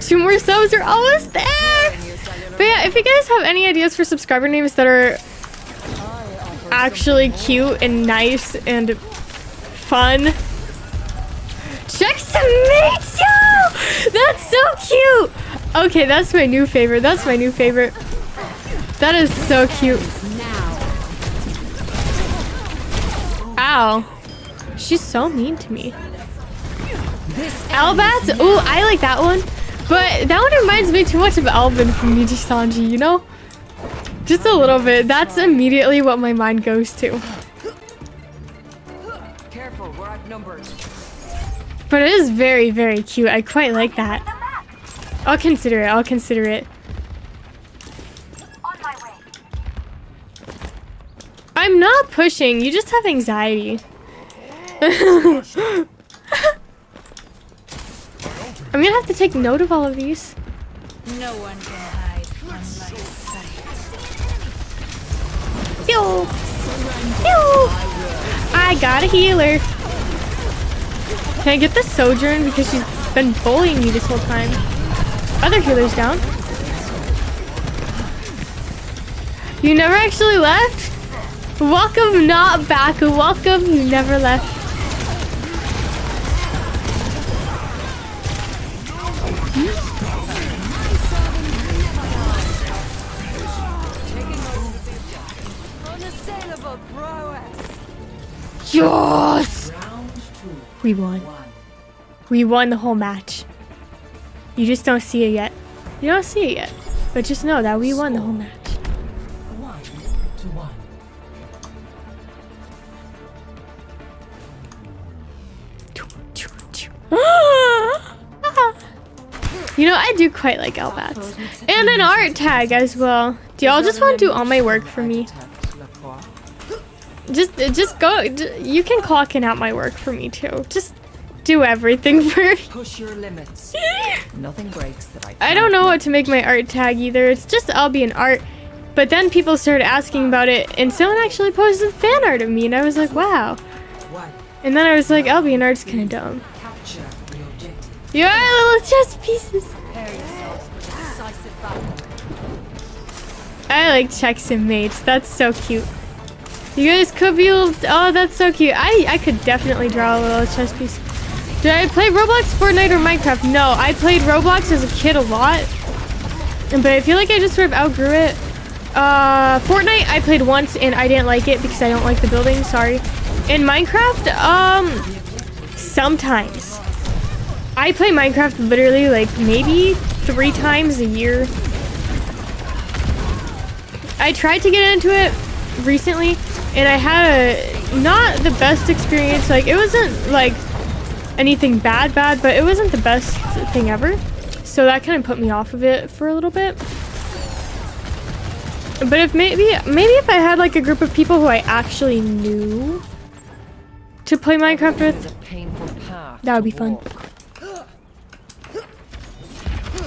2 more subs are almost there! But yeah, if you guys have any ideas for subscriber names that are actually cute and nice and fun, check to meet you! That's so cute! Okay, that's my new favorite. That is so cute. Ow. She's so mean to me. Albats? Ooh, I like that one. But that one reminds me too much of Alvin from Niji Sanji, you know? Just a little bit. That's immediately what my mind goes to. Careful, we're outnumbered. But it is very, very cute. I quite like that. I'll consider it. On my way. I'm not pushing. You just have anxiety. I'm gonna have to take note of all of these. No one can hide from my sight. Yo! Yo! I got a healer. Can I get the Sojourn because she's been bullying me this whole time? Other healer's down. You never actually left? Welcome, not back. Welcome, you never left. Unassailable prowess. Yes! We won. We won the whole match. You just don't see it yet. You don't see it yet. But just know that we won the whole match. 1-1. You know, I do quite like Albats. And an art tag as well. Do y'all just want to do all my work for me? Just go. You can clock in at my work for me too. Just do everything for me. Push your limits. Nothing breaks that I don't know what to make my art tag either. It's just I'll be an art. But then people started asking about it, and someone actually posted fan art of me, and I was like, wow. One. And then I was like, I'll be an art's kind of dumb. Capture the objective. You are little chess pieces. Prepare yourselves for decisive battle. I like checks and mates. That's so cute. You guys could be little, oh, that's so cute. I could definitely draw a little chess piece. Did I play Roblox, Fortnite, or Minecraft? No, I played Roblox as a kid a lot. But I feel like I just sort of outgrew it. Fortnite I played once and I didn't like it because I don't like the building, sorry. In Minecraft, sometimes. I play Minecraft literally like maybe 3 times a year. I tried to get into it recently and I had not the best experience. Like, it wasn't like anything bad, but it wasn't the best thing ever. So that kind of put me off of it for a little bit. But if maybe if I had like a group of people who I actually knew to play Minecraft with, that would be fun.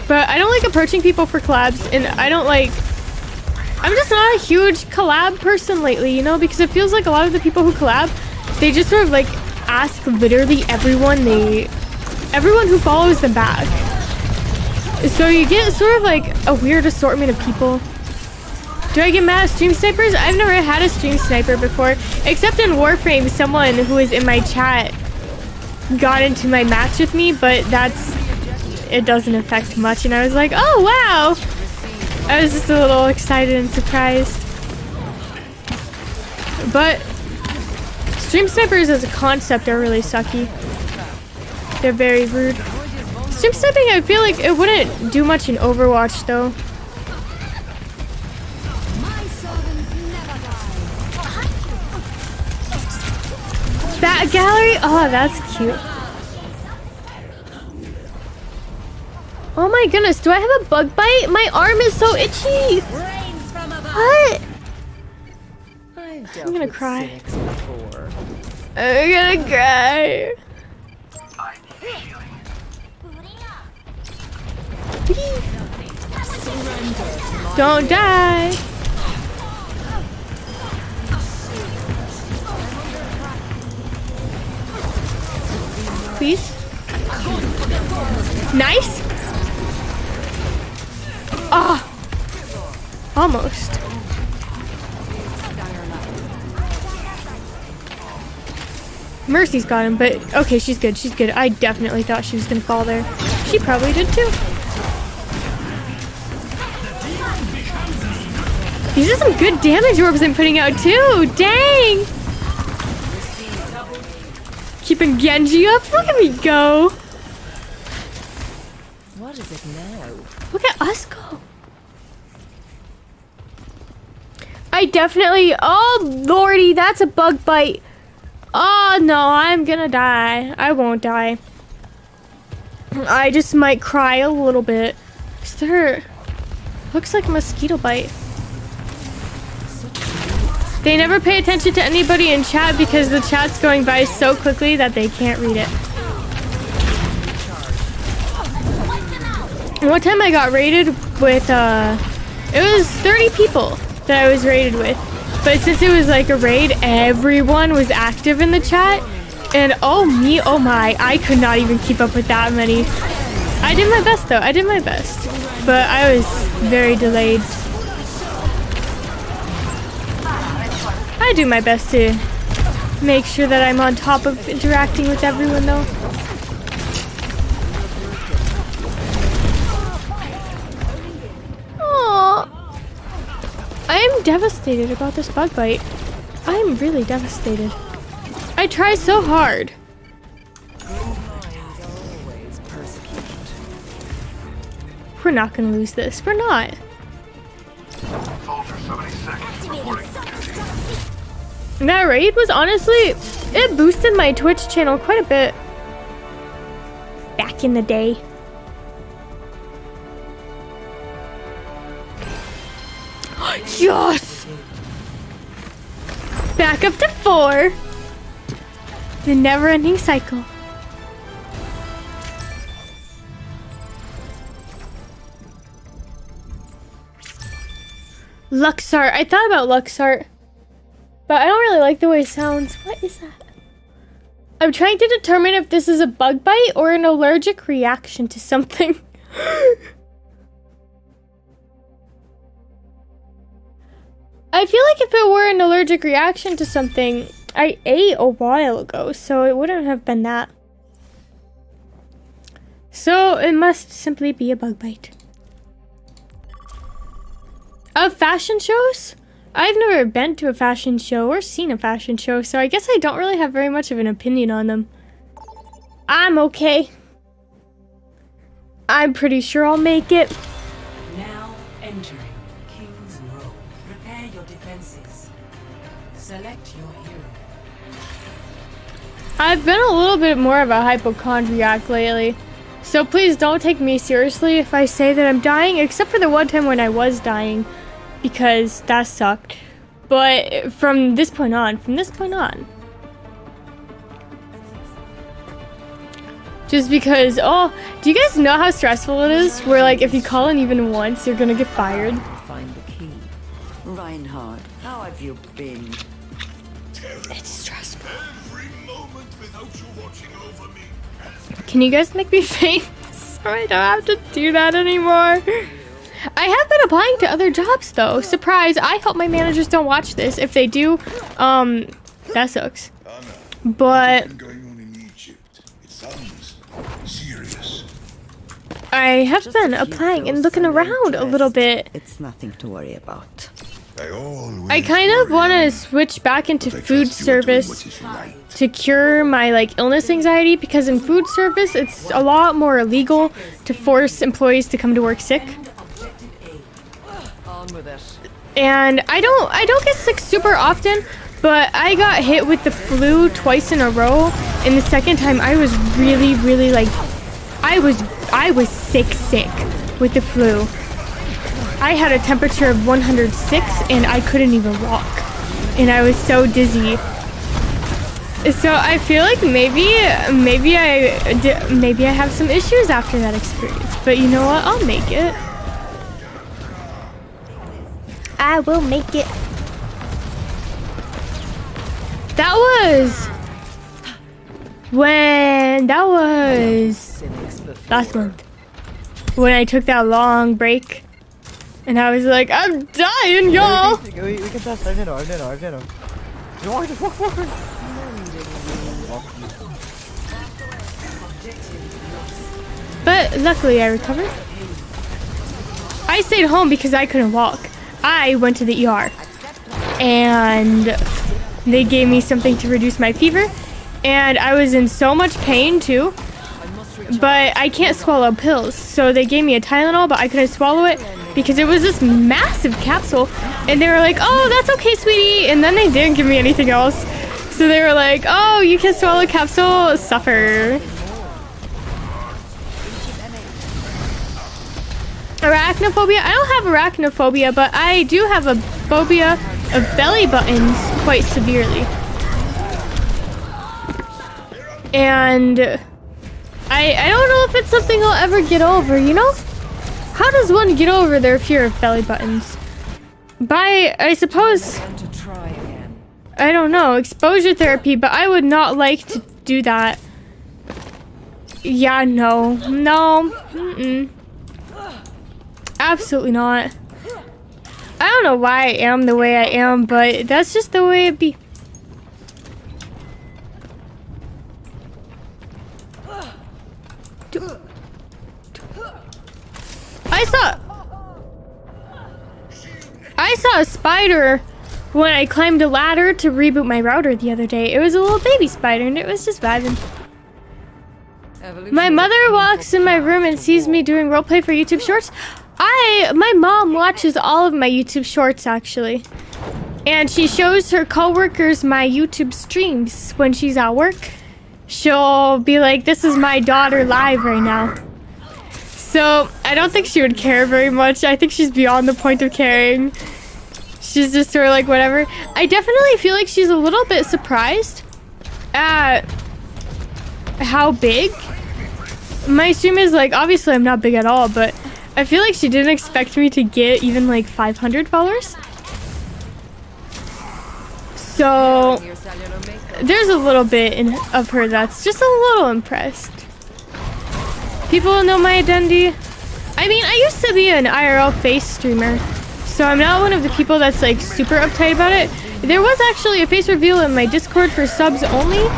But I don't like approaching people for collabs, and I'm just not a huge collab person lately, you know, because it feels like a lot of the people who collab, they just sort of like ask literally everyone who follows them back. So you get sort of like a weird assortment of people. Do I get mad at stream snipers? I've never had a stream sniper before, except in Warframe, someone who was in my chat got into my match with me, but it doesn't affect much, and I was like, oh wow! I was just a little excited and surprised. But stream snipers as a concept are really sucky. They're very rude. Stream sniping, I feel like it wouldn't do much in Overwatch though. Bat gallery? Oh, that's cute. Oh my goodness, do I have a bug bite? My arm is so itchy. What? I'm gonna cry. I'm gonna cry. Don't die. Please. Nice. Ah. Oh, almost. Mercy's got him, but okay, she's good. She's good. I definitely thought she was gonna fall there. She probably did too. These are some good damage orbs I'm putting out too. Dang. Keeping Genji up. Look at me go. What is it now? Look at us go. I definitely. Oh lordy, that's a bug bite. Oh no, I'm gonna die. I won't die. I just might cry a little bit. Is there? Looks like a mosquito bite. They never pay attention to anybody in chat because the chat's going by so quickly that they can't read it. One time I got raided with, it was 30 people that I was raided with. But since it was like a raid, everyone was active in the chat. And oh me, oh my, I could not even keep up with that many. I did my best though, I did my best. But I was very delayed. I do my best to make sure that I'm on top of interacting with everyone though. Aww. I am devastated about this bug bite. I am really devastated. I try so hard. We're not gonna lose this. We're not. That raid was honestly, it boosted my Twitch channel quite a bit. Back in the day. Yes! back up to 4. The never-ending cycle. Luxart. I thought about Luxart, but I don't really like the way it sounds. What is that? I'm trying to determine if this is a bug bite or an allergic reaction to something. I feel like if it were an allergic reaction to something, I ate a while ago, so it wouldn't have been that. So it must simply be a bug bite. Of fashion shows? I've never been to a fashion show or seen a fashion show, so I guess I don't really have very much of an opinion on them. I'm okay. I'm pretty sure I'll make it. Now entering King's Row. Prepare your defenses. Select your hero. I've been a little bit more of a hypochondriac lately, so please don't take me seriously if I say that I'm dying, except for the one time when I was dying, because that sucked. But from this point on, just because, oh, do you guys know how stressful it is? Where like if you call in even once, you're gonna get fired. Find the key. Reinhard, how have you been? It's stressful. Every moment without you watching over me. Can you guys make me famous so I don't have to do that anymore? I have been applying to other jobs though. Surprise, I hope my managers don't watch this. If they do, that sucks. But What's going on in Egypt? It sounds serious. I have Just been a few applying and close looking and around a little bit. It's nothing to worry about. I kind of want to switch back into food service to cure my like illness anxiety, because in food service it's a lot more illegal to force employees to come to work sick. On with it. And I don't get sick super often, but I got hit with the flu twice in a row, and the second time I was really like I was sick with the flu. I had a temperature of 106 and I couldn't even walk, and I was so dizzy. So I feel like maybe I have some issues after that experience, but you know what? I'll make it. I will make it. That was last month when I took that long break, and I was like, I'm dying, y'all. We can test. I know. You want to walk forward? But luckily I recovered. I stayed home because I couldn't walk. I went to the ER and they gave me something to reduce my fever, and I was in so much pain too, but I can't swallow pills, so they gave me a Tylenol, but I couldn't swallow it because it was this massive capsule, and they were like, oh, that's okay, sweetie, and then they didn't give me anything else. So they were like, oh, you can swallow a capsule, suffer. Arachnophobia? I don't have arachnophobia, but I do have a phobia of belly buttons quite severely. And I don't know if it's something I'll ever get over, you know? How does one get over their fear of belly buttons? By, I suppose, To try again. I don't know, exposure therapy, but I would not like to do that. Yeah, no. Mm-mm. Absolutely not. I don't know why I am the way I am, but that's just the way it be. I saw a spider when I climbed a ladder to reboot my router the other day. It was a little baby spider and it was just vibing. My mother walks in my room and sees me doing roleplay for YouTube Shorts. My mom watches all of my YouTube Shorts actually. And she shows her coworkers my YouTube streams when she's at work. She'll be like, this is my daughter live right now. So I don't think she would care very much. I think she's beyond the point of caring. she's just sort of like whatever. I definitely feel like she's a little bit surprised at how big my stream is. Like, obviously I'm not big at all, but I feel like she didn't expect me to get even like 500 followers. So there's a little bit of her that's just a little impressed. People know my identity. I mean, I used to be an IRL face streamer, so I'm not one of the people that's like super uptight about it. There was actually a face reveal in my Discord for subs only.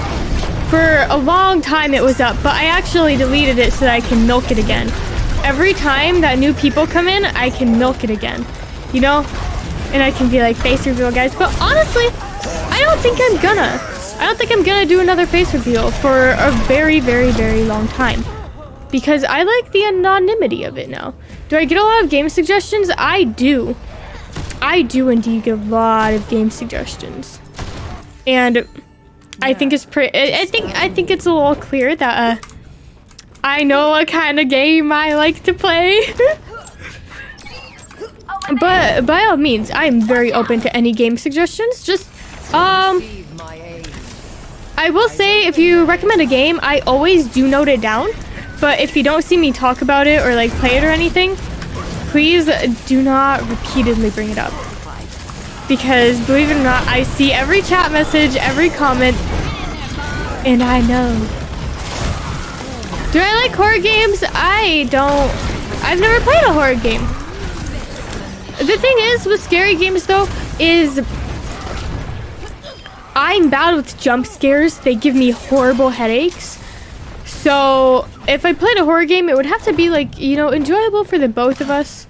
For a long time it was up, but I actually deleted it so that I can milk it again. Every time that new people come in, I can milk it again, you know? And I can be like, face reveal, guys. But honestly, I don't think I'm gonna do another face reveal for a very, very, very long time. Because I like the anonymity of it now. Do I get a lot of game suggestions? I do. I do indeed get a lot of game suggestions. And I think it's I think it's a little clear that I know what kind of game I like to play. But by all means, I'm very open to any game suggestions. Just I will say, if you recommend a game, I always do note it down. But if you don't see me talk about it or like play it or anything, please do not repeatedly bring it up. Because believe it or not, I see every chat message, every comment, and I know. Do I like horror games? I don't. I've never played a horror game. The thing is with scary games though, is I'm bad with jump scares. They give me horrible headaches. So if I played a horror game, it would have to be like, you know, enjoyable for the both of us.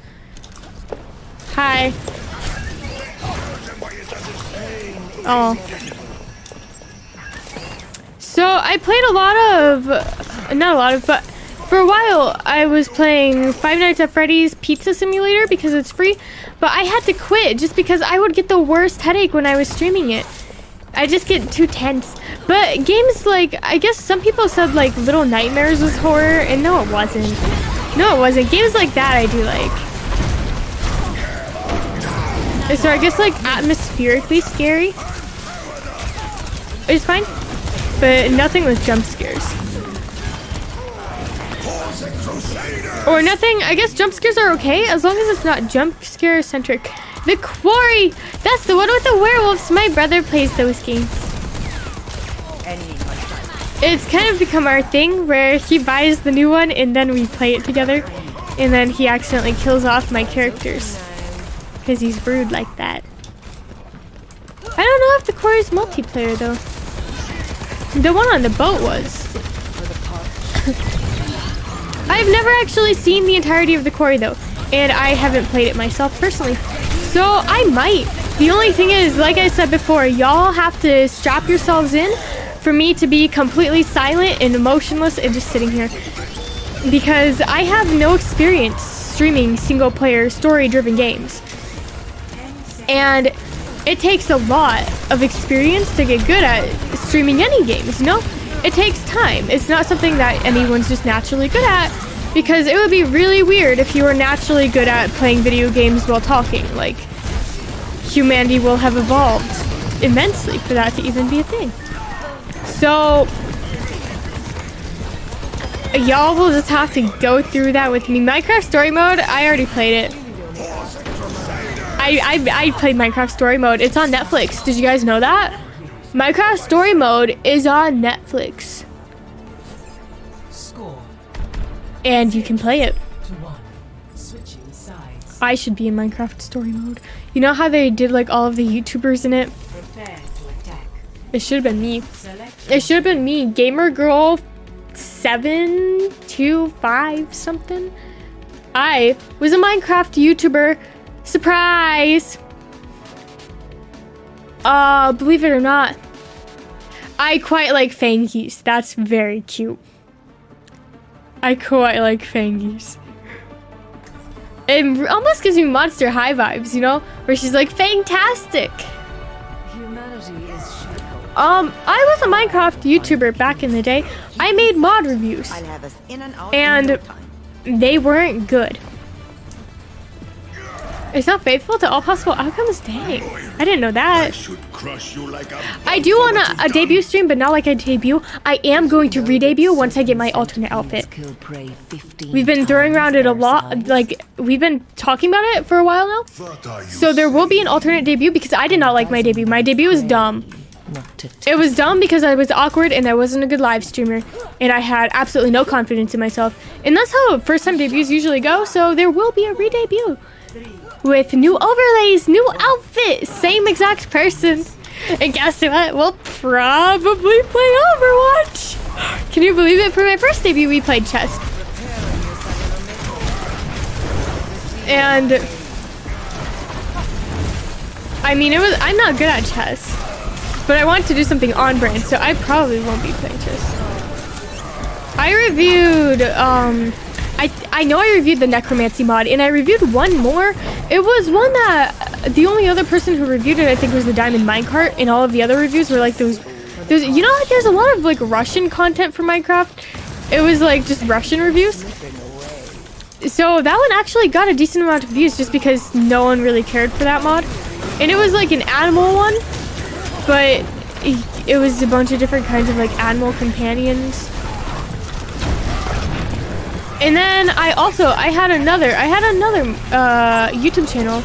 Hi. Oh. So I played a lot of, not a lot of, but for a while I was playing Five Nights at Freddy's Pizza Simulator because it's free, but I had to quit just because I would get the worst headache when I was streaming it. I just get too tense. But games like, I guess some people said like Little Nightmares was horror, and no it wasn't. No it wasn't. Games like that I do like. So I guess like atmospherically scary is fine, but nothing with jump scares. Or nothing, I guess jump scares are okay as long as it's not jump scare centric. The Quarry! That's the one with the werewolves. My brother plays those games. It's kind of become our thing where he buys the new one and then we play it together. And then he accidentally kills off my characters. Because he's rude like that. I don't know if the Quarry's multiplayer though. The one on the boat was. I've never actually seen the entirety of the Quarry though. And I haven't played it myself personally. So I might. The only thing is, like I said before, y'all have to strap yourselves in for me to be completely silent and emotionless and just sitting here. Because I have no experience streaming single player story driven games. And it takes a lot of experience to get good at streaming any games, you know? It takes time. It's not something that anyone's just naturally good at. Because it would be really weird if you were naturally good at playing video games while talking. Like, humanity will have evolved immensely for that to even be a thing. So, y'all will just have to go through that with me. Minecraft Story Mode, I already played it. I played Minecraft Story Mode. It's on Netflix. Did you guys know that? Minecraft Story Mode is on Netflix. And you can play it. I should be in Minecraft Story Mode. You know how they did like all of the YouTubers in it? It should have been me. It should have been me. Gamer Girl 725 something. I was a Minecraft YouTuber. Surprise! Believe it or not, I quite like Fangies. That's very cute. I quite like Fangies. It almost gives me Monster High vibes, you know? Where she's like, fantastic! I was a Minecraft YouTuber back in the day. I made mod reviews. And they weren't good. It's not faithful to all possible outcomes? Dang. I didn't know I that. should crush you like a I do want a debut stream, but not like a debut. I am going to re-debut once I get my alternate outfit. Killed prey 15 We've been throwing around it a lot. Like, we've been talking about it for a while now. So there will be an alternate debut because I did not like my debut. My debut was dumb. It was dumb because I was awkward and I wasn't a good live streamer. And I had absolutely no confidence in myself. And that's how first time debuts usually go. So there will be a re-debut. With new overlays, new outfit, same exact person. And guess what? We'll probably play Overwatch. Can you believe it? For my first debut, we played chess. And I mean, I'm not good at chess, but I want to do something on brand, so I probably won't be playing chess. I reviewed, I know I reviewed the necromancy mod, and I reviewed one more. It was one that the only other person who reviewed it, I think, was the Diamond Minecart, and all of the other reviews were like those, you know, like there's a lot of like Russian content for Minecraft. It was like just Russian reviews. So that one actually got a decent amount of views just because no one really cared for that mod. And it was like an animal one, but it was a bunch of different kinds of like animal companions. And then I had another YouTube channel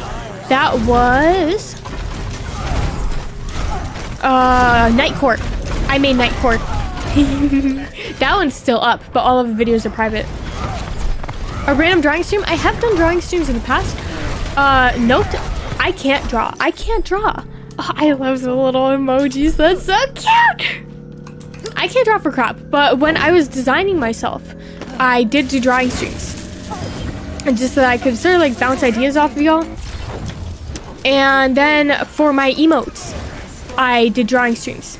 that was Night Court. I made Night Court. That one's still up, but all of the videos are private. A random drawing stream? I have done drawing streams in the past. Note, I can't draw. I can't draw. Oh, I love the little emojis. That's so cute. I can't draw for crap, but when I was designing myself, I did do drawing streams. And just so that I could sort of like bounce ideas off of y'all. And then for my emotes, I did drawing streams.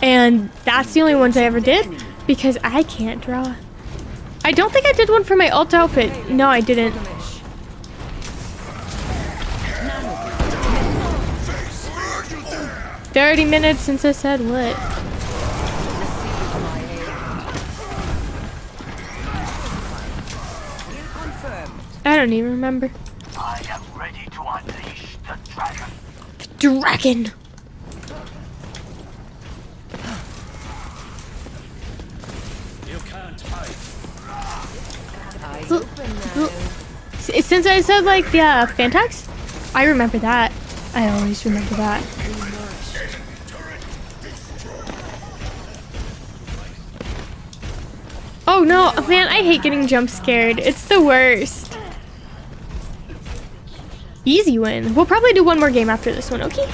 And that's the only ones I ever did because I can't draw. I don't think I did one for my alt outfit. No, I didn't. "30 minutes since I said what?" I don't even remember. I am ready to unleash the dragon. The dragon! You can't hide. Eyes open now. Since I said like the Fantax, I remember that. I always remember that. Oh no, man, I hate getting jump scared. It's the worst. Easy win. We'll probably do one more game after this one, okay?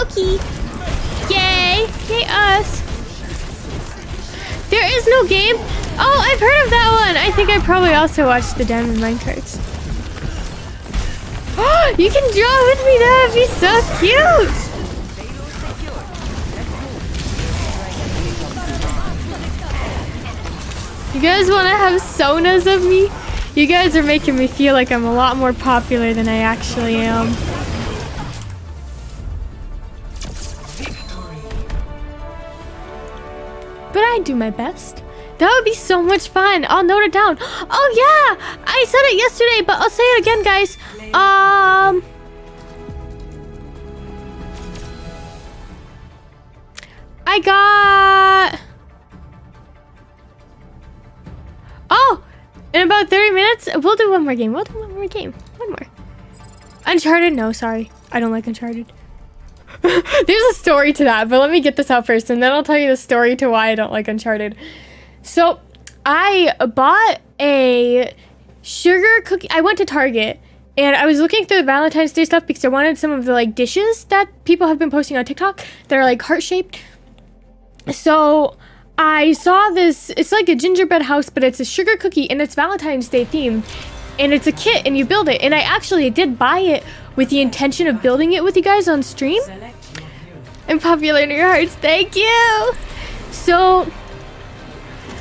Okay. Yay! Yay us! There is no game? Oh, I've heard of that one! I think I probably also watched the Diamond Minecarts. Oh, you can draw with me? That would be so cute! You guys want to have sonas of me? You guys are making me feel like I'm a lot more popular than I actually am. But I do my best. That would be so much fun. I'll note it down. Oh yeah! I said it yesterday, but I'll say it again, guys. I got... Oh! In about 30 minutes, we'll do one more game. One more. Uncharted? No, sorry. I don't like Uncharted. There's a story to that, but let me get this out first, and then I'll tell you the story to why I don't like Uncharted. So, I bought a sugar cookie. I went to Target, and I was looking through the Valentine's Day stuff because I wanted some of the, like, dishes that people have been posting on TikTok that are, like, heart-shaped. So... I saw this, it's like a gingerbread house, but it's a sugar cookie and it's Valentine's Day themed. And it's a kit and you build it. And I actually did buy it with the intention of building it with you guys on stream. I'm popular in your hearts, thank you! So,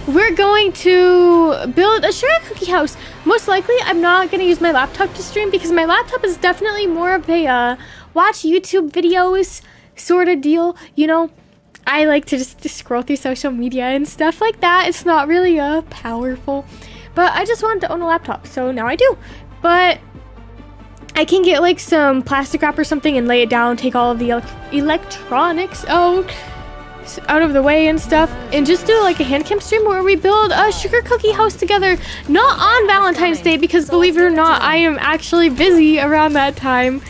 we're going to build a sugar cookie house. Most likely, I'm not going to use my laptop to stream because my laptop is definitely more of a watch YouTube videos sort of deal, you know? I like to just scroll through social media and stuff like that. It's not really powerful, but I just wanted to own a laptop, so now I do. but I can get like some plastic wrap or something and lay it down, take all of the electronics out of the way and stuff, and just do like a hand cam stream where we build a sugar cookie house together. Not on Valentine's Day, because believe it or not, I am actually busy around that time.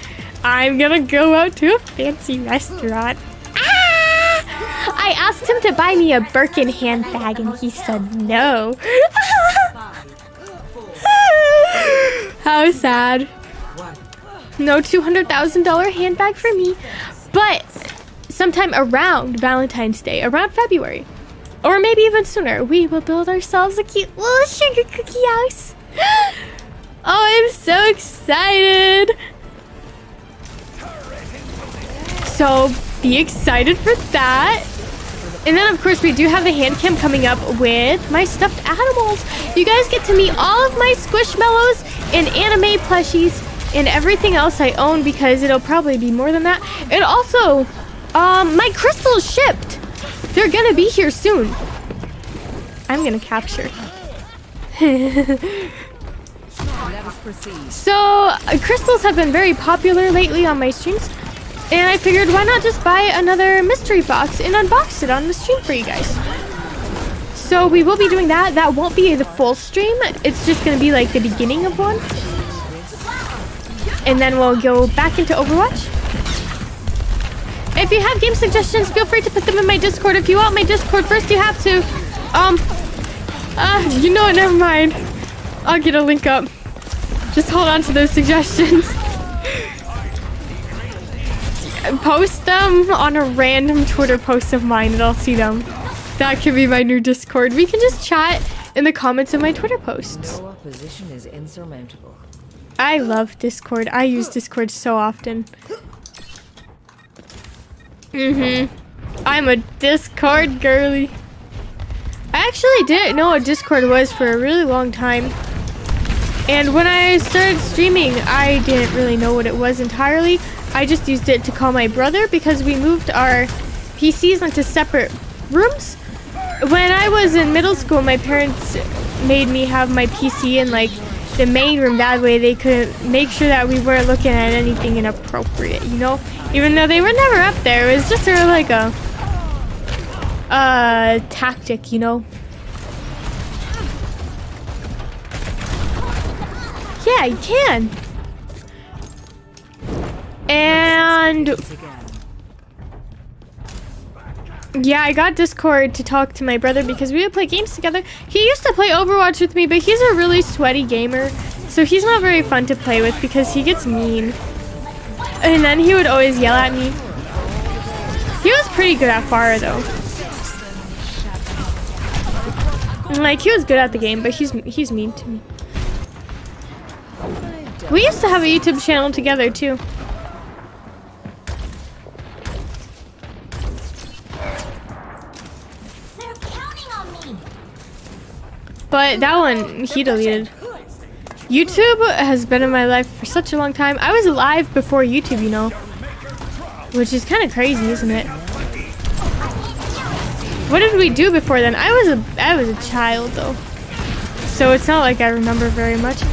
I'm gonna go out to a fancy restaurant. I asked him to buy me a Birkin handbag and he said no. How sad. No $200,000 handbag for me. But sometime around Valentine's Day, around February, or maybe even sooner, we will build ourselves a cute little sugar cookie house. Oh, I'm so excited. So be excited for that. And then of course we do have the hand cam coming up with my stuffed animals. You guys get to meet all of my Squishmallows and anime plushies and everything else I own, because it'll probably be more than that. And also, my crystals shipped. They're gonna be here soon. I'm gonna capture. So, crystals have been very popular lately on my streams. And I figured, why not just buy another mystery box and unbox it on the stream for you guys. So we will be doing that. That won't be the full stream. It's just going to be like the beginning of one. And then we'll go back into Overwatch. If you have game suggestions, feel free to put them in my Discord. If you want my Discord first, you have to. You know what, never mind. I'll get a link up. Just hold on to those suggestions. Post them on a random Twitter post of mine and I'll see them. That could be my new Discord. We can just chat in the comments of my Twitter posts. No opposition is insurmountable. I love Discord. I use Discord so often. I'm a Discord girly. I actually didn't know what Discord was for a really long time. And when I started streaming, I didn't really know what it was entirely. I just used it to call my brother because we moved our PCs into separate rooms. When I was in middle school, my parents made me have my PC in like the main room. That way they could make sure that we weren't looking at anything inappropriate, you know? Even though they were never up there. It was just sort of like a tactic, you know? Yeah, you can. And yeah, I got Discord to talk to my brother because we would play games together. He used to play Overwatch with me, but he's a really sweaty gamer, so he's not very fun to play with because he gets mean. And then he would always yell at me. He was pretty good at Pharah though. And, like, he was good at the game, but he's mean to me. We used to have a YouTube channel together too. But that one, he deleted. YouTube has been in my life for such a long time. I was alive before YouTube, you know. Which is kind of crazy, isn't it? What did we do before then? I was a child, though. So it's not like I remember very much.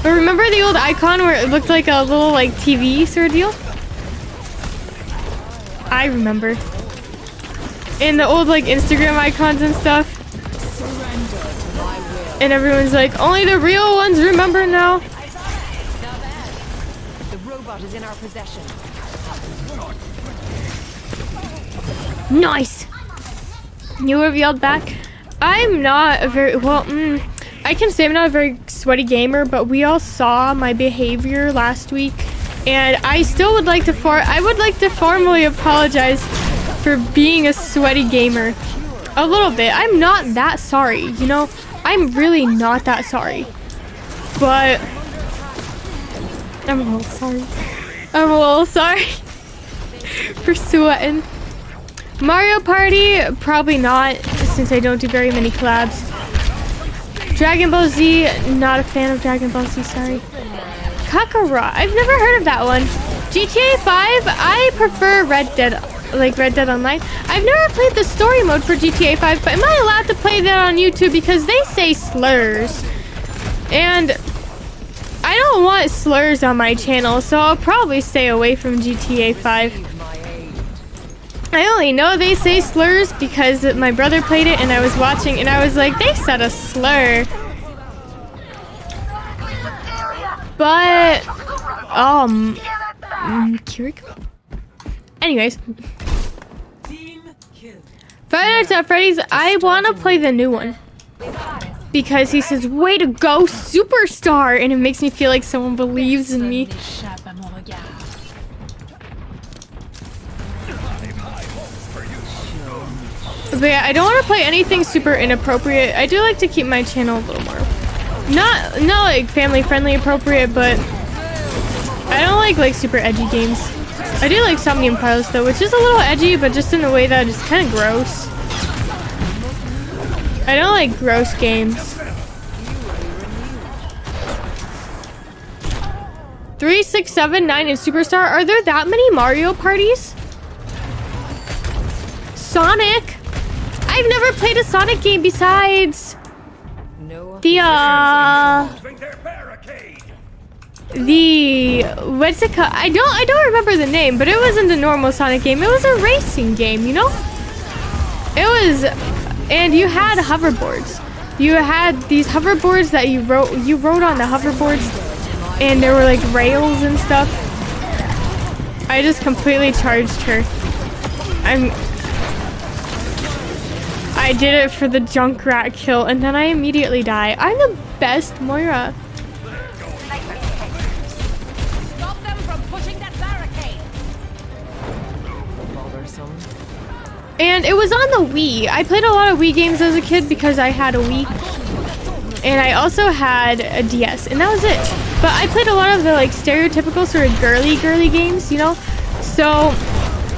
But remember the old icon where it looked like a little, like, TV sort of deal? I remember. And the old, like, Instagram icons and stuff. And everyone's like, only the real ones remember now. The robot is in our possession. Nice. You revealed back. I'm not a very I can say I'm not a very sweaty gamer, but we all saw my behavior last week, and I still would like to formally apologize for being a sweaty gamer. A little bit. I'm not that sorry, you know. I'm really not that sorry. But I'm a little sorry. I'm a little sorry for sweating. Mario Party, probably not, since I don't do very many collabs. Dragon Ball Z, not a fan of Dragon Ball Z, sorry. Kakarot, I've never heard of that one. GTA 5, I prefer Red Dead Online. I've never played the story mode for GTA 5, but am I allowed to play that on YouTube because they say slurs? And I don't want slurs on my channel, so I'll probably stay away from GTA 5. I only know they say slurs because my brother played it and I was watching and I was like, they said a slur. But, here we go. Anyways. Team kill. Five Nights at Freddy's, I want to play the new one. Because he says, way to go, superstar! And it makes me feel like someone believes in me. N'échappe à mon regard. But yeah, I don't want to play anything super inappropriate. I do like to keep my channel a little more. Not like family friendly appropriate, but I don't like super edgy games. I do like Somnium Files though, which is a little edgy, but just in a way that is kind of gross. I don't like gross games. 3, 6, 7, 9 and Superstar. Are there that many Mario parties? Sonic? I've never played a Sonic game besides the what's it called? I don't remember the name, but it wasn't a normal Sonic game. It was a racing game, you know? It was, and you had hoverboards. You had these hoverboards that you rode on the hoverboards, and there were like rails and stuff. I just completely charged her. I did it for the Junkrat kill, and then I immediately die. I'm the best Moira. Stop them from pushing that barricade. And it was on the Wii. I played a lot of Wii games as a kid because I had a Wii. And I also had a DS, and that was it. But I played a lot of the like stereotypical sort of girly games, you know? So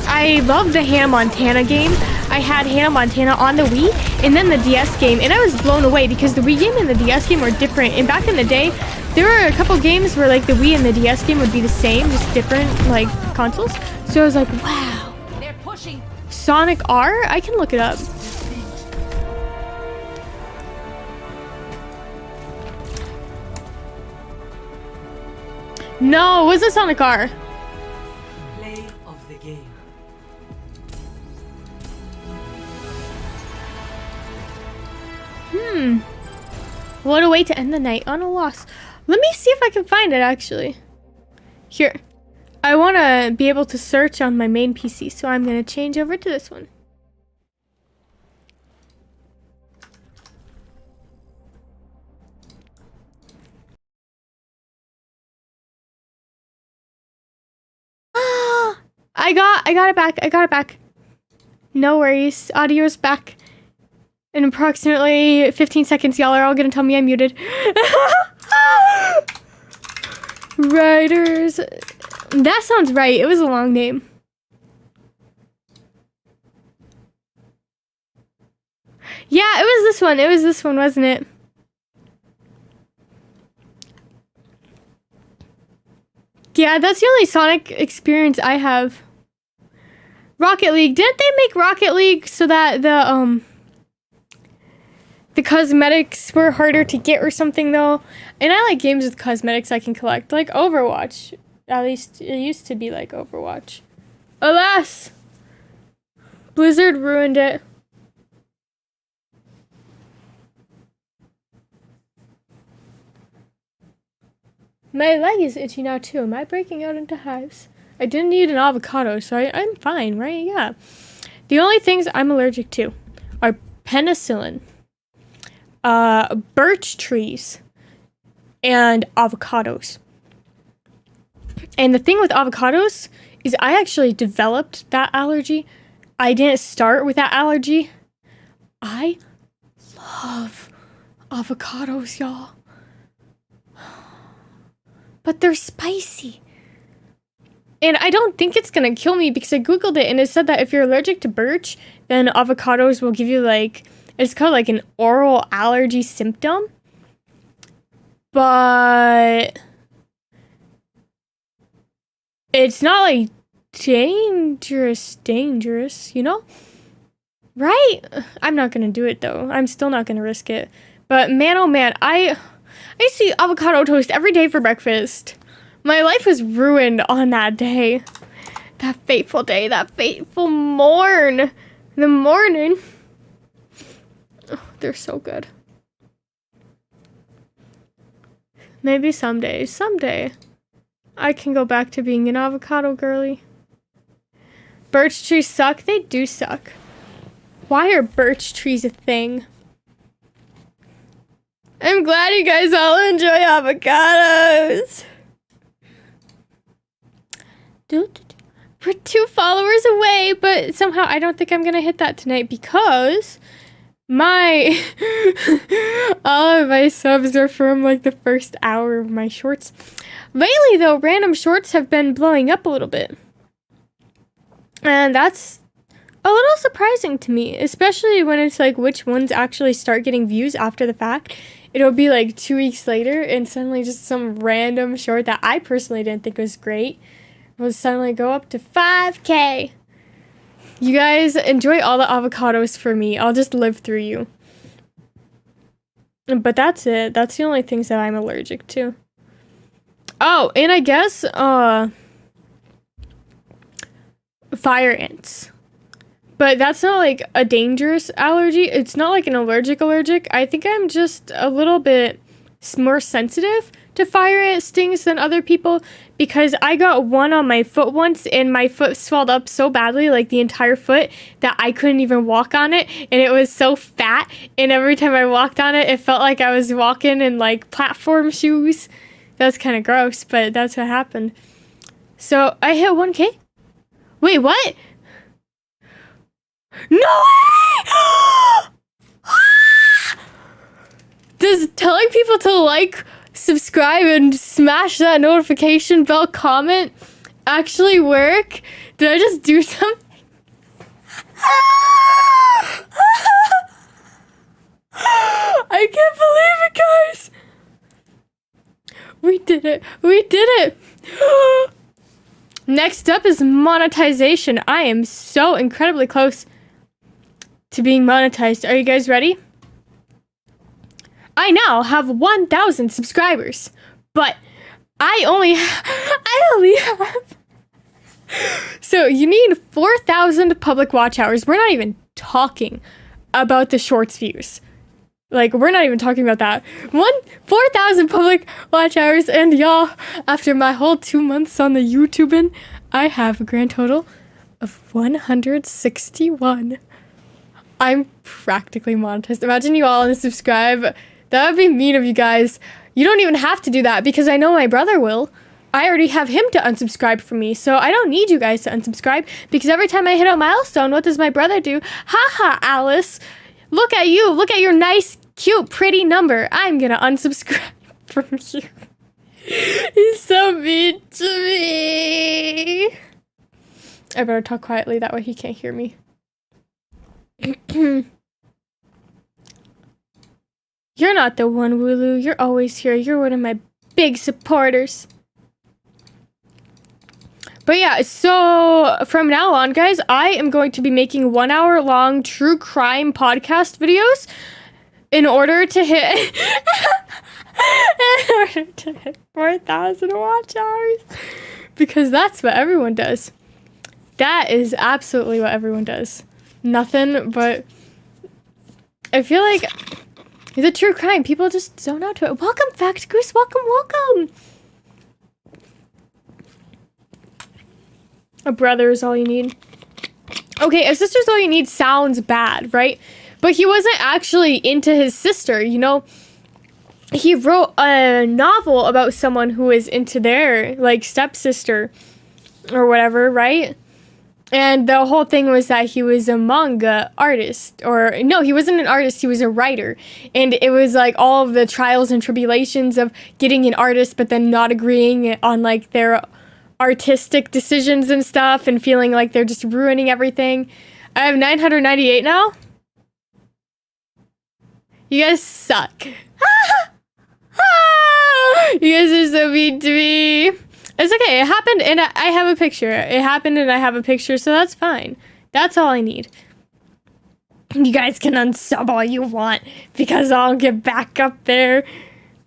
I loved the Hannah Montana game. I had Hannah Montana on the Wii, and then the DS game, and I was blown away because the Wii game and the DS game were different. And back in the day, there were a couple games where like the Wii and the DS game would be the same, just different like consoles. So I was like, wow. They're pushing. Sonic R? I can look it up. No, it wasn't Sonic R. Play of the game. What a way to end the night on a loss. Let me see if I can find it actually. Here. I want to be able to search on my main PC, so I'm going to change over to this one. I got it back. I got it back. No worries. Audio's back. In approximately 15 seconds, y'all are all gonna tell me I'm muted. Riders. That sounds right. It was a long name. Yeah, it was this one. It was this one, wasn't it? Yeah, that's the only Sonic experience I have. Rocket League. Didn't they make Rocket League so that the cosmetics were harder to get or something though? And I like games with cosmetics I can collect, like Overwatch. At least it used to be like Overwatch. Alas! Blizzard ruined it. My leg is itchy now too. Am I breaking out into hives? I didn't eat an avocado, so I'm fine, right? Yeah. The only things I'm allergic to are penicillin, birch trees, and avocados. And the thing with avocados is I actually developed that allergy. I didn't start with that allergy. I love avocados, y'all. But they're spicy. And I don't think it's gonna kill me because I googled it and it said that if you're allergic to birch, then avocados will give you like, it's called like an oral allergy symptom. But it's not like dangerous, you know? Right? I'm not gonna do it though. I'm still not gonna risk it. But man, oh man, I used to eat avocado toast every day for breakfast. My life was ruined on that day. That fateful day, that fateful morn. The morning. Oh, they're so good. Maybe someday, I can go back to being an avocado girly. Birch trees suck? They do suck. Why are birch trees a thing? I'm glad you guys all enjoy avocados. We're 2 followers away, but somehow I don't think I'm gonna hit that tonight because my all of my subs are from like the first hour of my shorts. Lately though, random shorts have been blowing up a little bit. And that's a little surprising to me, especially when it's like which ones actually start getting views after the fact. It'll be like 2 weeks later and suddenly just some random short that I personally didn't think was great will suddenly go up to 5K. You guys enjoy all the avocados for me. I'll just live through you. But that's it. That's the only things that I'm allergic to. Oh, and I guess, fire ants. But that's not like a dangerous allergy. It's not like an allergic. I think I'm just a little bit more sensitive to fire ant stings than other people because I got one on my foot once and my foot swelled up so badly, like the entire foot, that I couldn't even walk on it, and it was so fat, and every time I walked on it, it felt like I was walking in like platform shoes. That was kind of gross, but that's what happened. So I hit 1K. Wait, what? No way! Does telling people to like, subscribe, and smash that notification bell comment actually work? Did I just do something? I can't believe it, guys! We did it! Next up is monetization. I am so incredibly close to being monetized. Are you guys ready? I now have 1,000 subscribers, but I only have so you need 4,000 public watch hours. We're not even talking about the shorts views. Like, we're not even talking about that. 4,000 public watch hours, and y'all, after my whole 2 months on the YouTubing, I have a grand total of 161. I'm practically monetized. Imagine you all unsubscribe. That would be mean of you guys. You don't even have to do that because I know my brother will. I already have him to unsubscribe from me, so I don't need you guys to unsubscribe because every time I hit a milestone, what does my brother do? Haha, Alice. Look at you. Look at your nice, cute, pretty number. I'm gonna unsubscribe from you. He's so mean to me. I better talk quietly, that way he can't hear me. You're not the one, Wooloo. You're always here. You're one of my big supporters. But yeah, so from now on, guys, I am going to be making 1 hour long true crime podcast videos in order to hit 4,000 watch hours. Because that's what everyone does. That is absolutely what everyone does. Nothing but... I feel like the true crime, people just zone out to it. Welcome, Fact Goose. Welcome. A brother is all you need. Okay, a sister's all you need sounds bad, right? But he wasn't actually into his sister, you know? He wrote a novel about someone who is into their, like, stepsister or whatever, right? And the whole thing was that he was a manga artist. Or, no, he wasn't an artist, he was a writer. And it was, like, all of the trials and tribulations of getting an artist but then not agreeing on, like, their artistic decisions and stuff and feeling like they're just ruining everything. I have 998 now. You guys suck. You guys are so mean to me. It's okay. It happened and I have a picture. It happened and I have a picture, so that's fine. That's all I need. You guys can unsub all you want because I'll get back up there.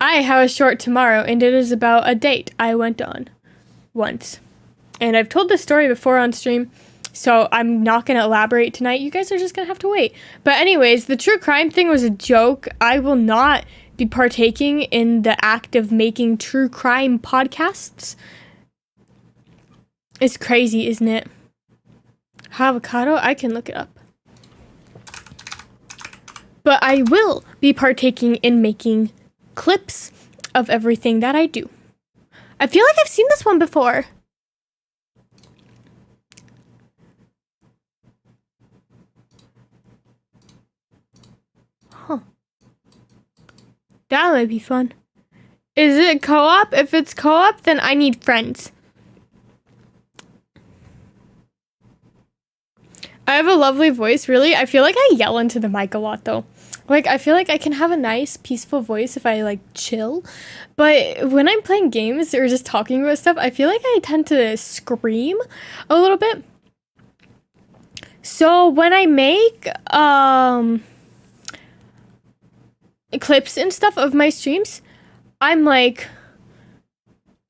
I have a short tomorrow, and it is about a date I went on once. And I've told this story before on stream, so I'm not going to elaborate tonight. You guys are just going to have to wait. But anyways, the true crime thing was a joke. I will not be partaking in the act of making true crime podcasts. It's crazy, isn't it? Avocado? I can look it up. But I will be partaking in making clips of everything that I do. I feel like I've seen this one before. Huh. That might be fun. Is it co-op? If it's co-op, then I need friends. I have a lovely voice, really. I feel like I yell into the mic a lot, though. Like, I feel like I can have a nice, peaceful voice if I, like, chill. But when I'm playing games or just talking about stuff, I feel like I tend to scream a little bit. So when I make clips and stuff of my streams, I'm like,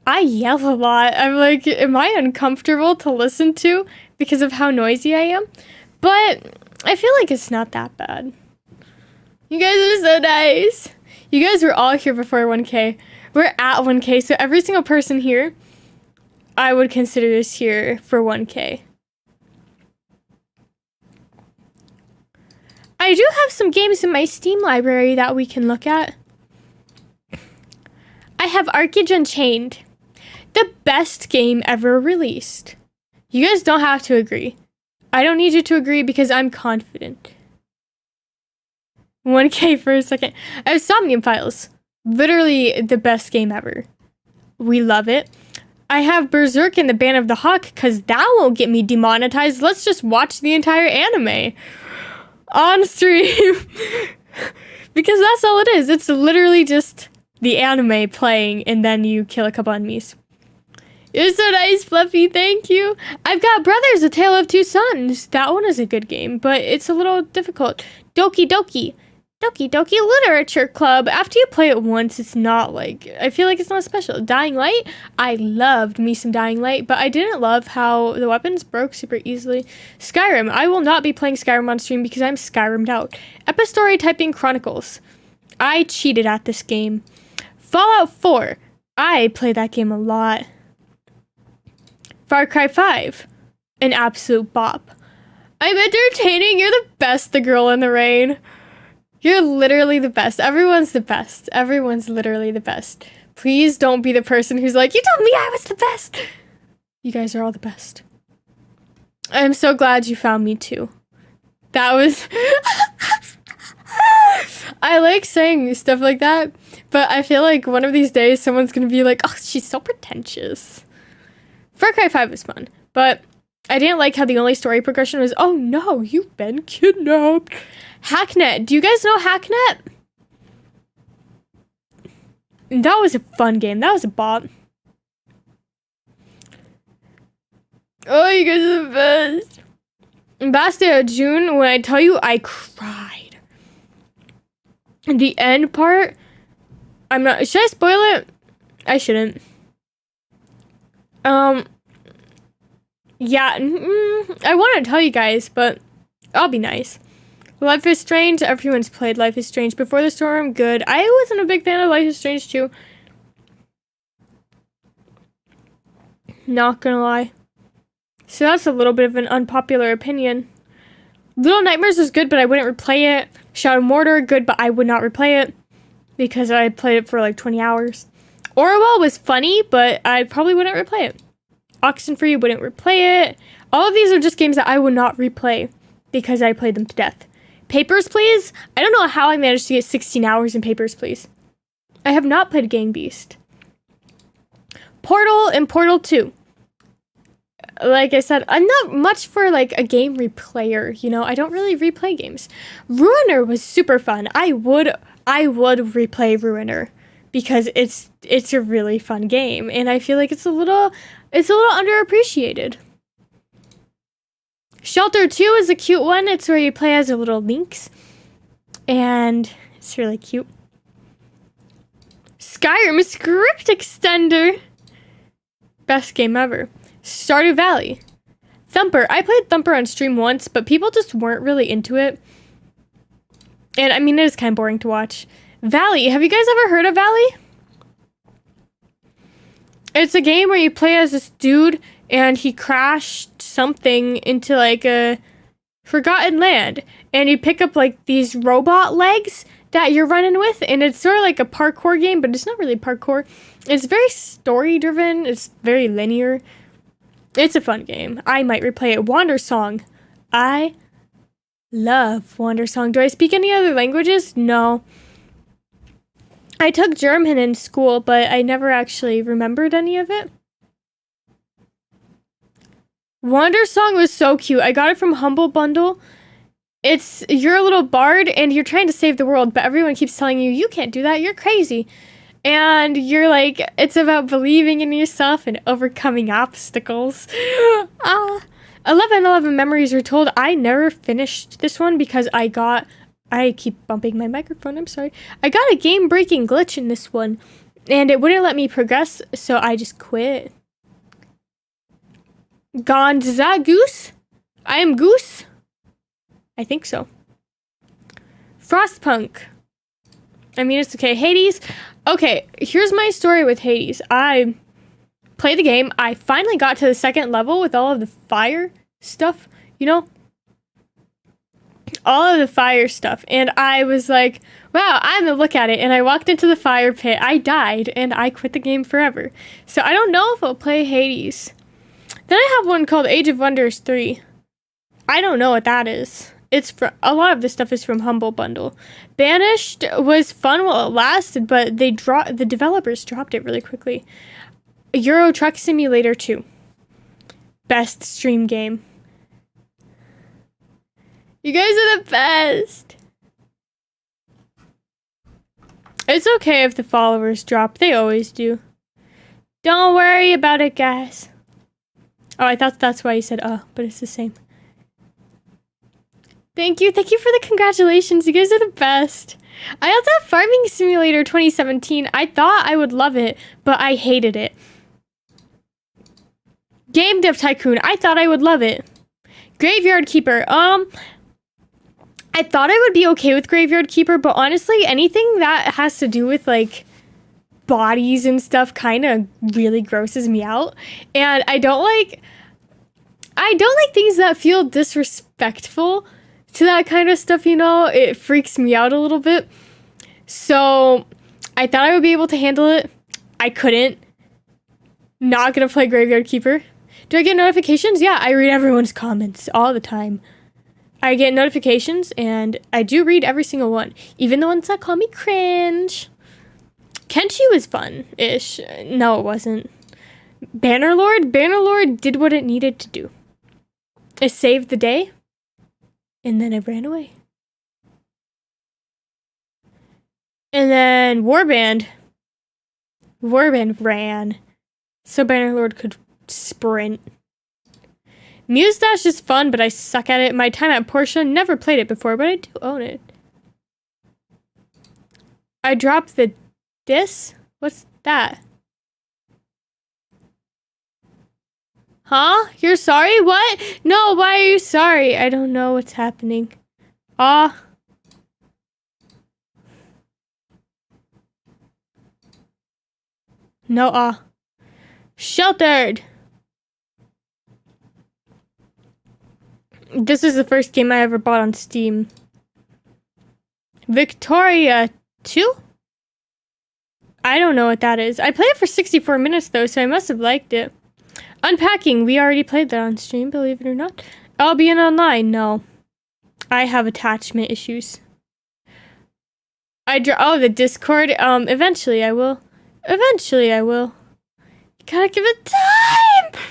I yell a lot. I'm like, am I uncomfortable to listen to because of how noisy I am? But I feel like it's not that bad. You guys are so nice. You guys were all here before 1K. We're at 1K, so every single person here, I would consider is here for 1K. I do have some games in my Steam library that we can look at. I have Arcade Unchained, the best game ever released. You guys don't have to agree. I don't need you to agree because I'm confident. 1K for a second. I have Somnium Files. Literally the best game ever. We love it. I have Berserk and the Band of the Hawk because that won't get me demonetized. Let's just watch the entire anime on stream. Because that's all it is. It's literally just the anime playing and then you kill a couple enemies. You're so nice, Fluffy. Thank you. I've got Brothers, A Tale of Two Sons. That one is a good game, but it's a little difficult. Doki Doki. Doki Doki Literature Club. After you play it once, it's not like, I feel like it's not special. Dying Light. I loved me some Dying Light, but I didn't love how the weapons broke super easily. Skyrim. I will not be playing Skyrim on stream because I'm Skyrimmed out. Epistory Typing Chronicles. I cheated at this game. Fallout 4. I play that game a lot. Far Cry 5. An absolute bop. I'm entertaining. You're the best, the girl in the rain. You're literally the best. Everyone's the best. Everyone's literally the best. Please don't be the person who's like, you told me I was the best. You guys are all the best. I'm so glad you found me too. That was... I like saying stuff like that, but I feel like one of these days someone's gonna be like, oh, she's so pretentious. Far Cry 5 was fun, but I didn't like how the only story progression was, oh no, you've been kidnapped. Hacknet. Do you guys know Hacknet? That was a fun game. That was a bop. Oh, you guys are the best. Bastia June, when I tell you I cried. The end part, I'm not, should I spoil it? I shouldn't. Yeah, I want to tell you guys, but I'll be nice. Life is Strange, everyone's played Life is Strange Before the Storm, good. I wasn't a big fan of Life is Strange 2. Not gonna lie. So that's a little bit of an unpopular opinion. Little Nightmares was good, but I wouldn't replay it. Shadow Mortar, good, but I would not replay it. Because I played it for like 20 hours. Orwell was funny, but I probably wouldn't replay it. Oxenfree wouldn't replay it. All of these are just games that I would not replay. Because I played them to death. Papers, Please? I don't know how I managed to get 16 hours in Papers, Please. I have not played Gang Beast. Portal and Portal 2. Like I said, I'm not much for like a game replayer, you know? I don't really replay games. Ruiner was super fun. I would replay Ruiner because it's a really fun game and I feel like it's a little underappreciated. Shelter 2 is a cute one. It's where you play as a little lynx. And it's really cute. Skyrim script extender. Best game ever. Stardew Valley. Thumper. I played Thumper on stream once, but people just weren't really into it. And I mean, it is kind of boring to watch. Valley. Have you guys ever heard of Valley? It's a game where you play as this dude and he crashed something into like a forgotten land. And you pick up like these robot legs that you're running with. And it's sort of like a parkour game, but it's not really parkour. It's very story driven. It's very linear. It's a fun game. I might replay it. Wander Song. I love Wander Song. Do I speak any other languages? No. I took German in school, but I never actually remembered any of it. Wander Song was so cute. I got it from Humble Bundle. You're a little bard and you're trying to save the world, but everyone keeps telling you, you can't do that, you're crazy. And you're like, it's about believing in yourself and overcoming obstacles. 11 memories are told. I never finished this one because I keep bumping my microphone, I'm sorry. I got a game-breaking glitch in this one, and it wouldn't let me progress, so I just quit. Gonza Goose? I am Goose? I think so. Frostpunk. I mean, it's okay. Hades. Okay, here's my story with Hades. I played the game. I finally got to the second level with all of the fire stuff, you know? All of the fire stuff. And I was like, wow, I'm gonna look at it. And I walked into the fire pit. I died, and I quit the game forever. So I don't know if I'll play Hades. Then I have one called Age of Wonders 3. I don't know what that is. A lot of this stuff is from Humble Bundle. Banished was fun while it lasted, but the developers dropped it really quickly. Euro Truck Simulator 2. Best stream game. You guys are the best. It's okay if the followers drop. They always do. Don't worry about it, guys. Oh, I thought that's why you said but it's the same. Thank you for the congratulations. You guys are the best. I also have Farming Simulator 2017. I thought I would love it, but I hated it. Game Dev Tycoon. I thought I would love it. Graveyard Keeper. I thought I would be okay with Graveyard Keeper, but honestly, anything that has to do with like bodies and stuff kind of really grosses me out. And I don't like things that feel disrespectful to that kind of stuff, you know? It freaks me out a little bit. So I thought I would be able to handle it. I couldn't. Not gonna play Graveyard Keeper. Do I get notifications? Yeah, I read everyone's comments all the time. I get notifications, and I do read every single one. Even the ones that call me cringe. Kenshi was fun-ish. No, it wasn't. Bannerlord? Bannerlord did what it needed to do. It saved the day. And then it ran away. And then Warband. Warband ran. So Bannerlord could sprint. Mustache is fun, but I suck at it. My time at Porsche, never played it before, but I do own it. I dropped the disc? What's that? Huh? You're sorry? What? No, why are you sorry? I don't know what's happening. No, Sheltered! This is the first game I ever bought on Steam. Victoria 2? I don't know what that is. I played it for 64 minutes though, so I must have liked it. Unpacking, we already played that on stream, believe it or not. Albion Online, no. I have attachment issues. The Discord, eventually I will. Eventually I will. You gotta give it time!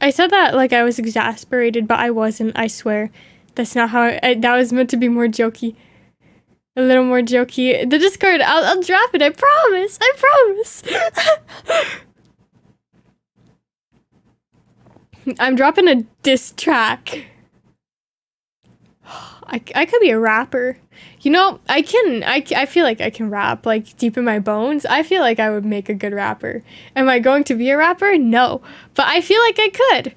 I said that like I was exasperated, but I wasn't, I swear. That's not how that was meant to be more jokey. A little more jokey. The Discord, I'll drop it, I promise! I promise! I'm dropping a diss track. I could be a rapper. You know, I feel like I can rap, like, deep in my bones. I feel like I would make a good rapper. Am I going to be a rapper? No. But I feel like I could.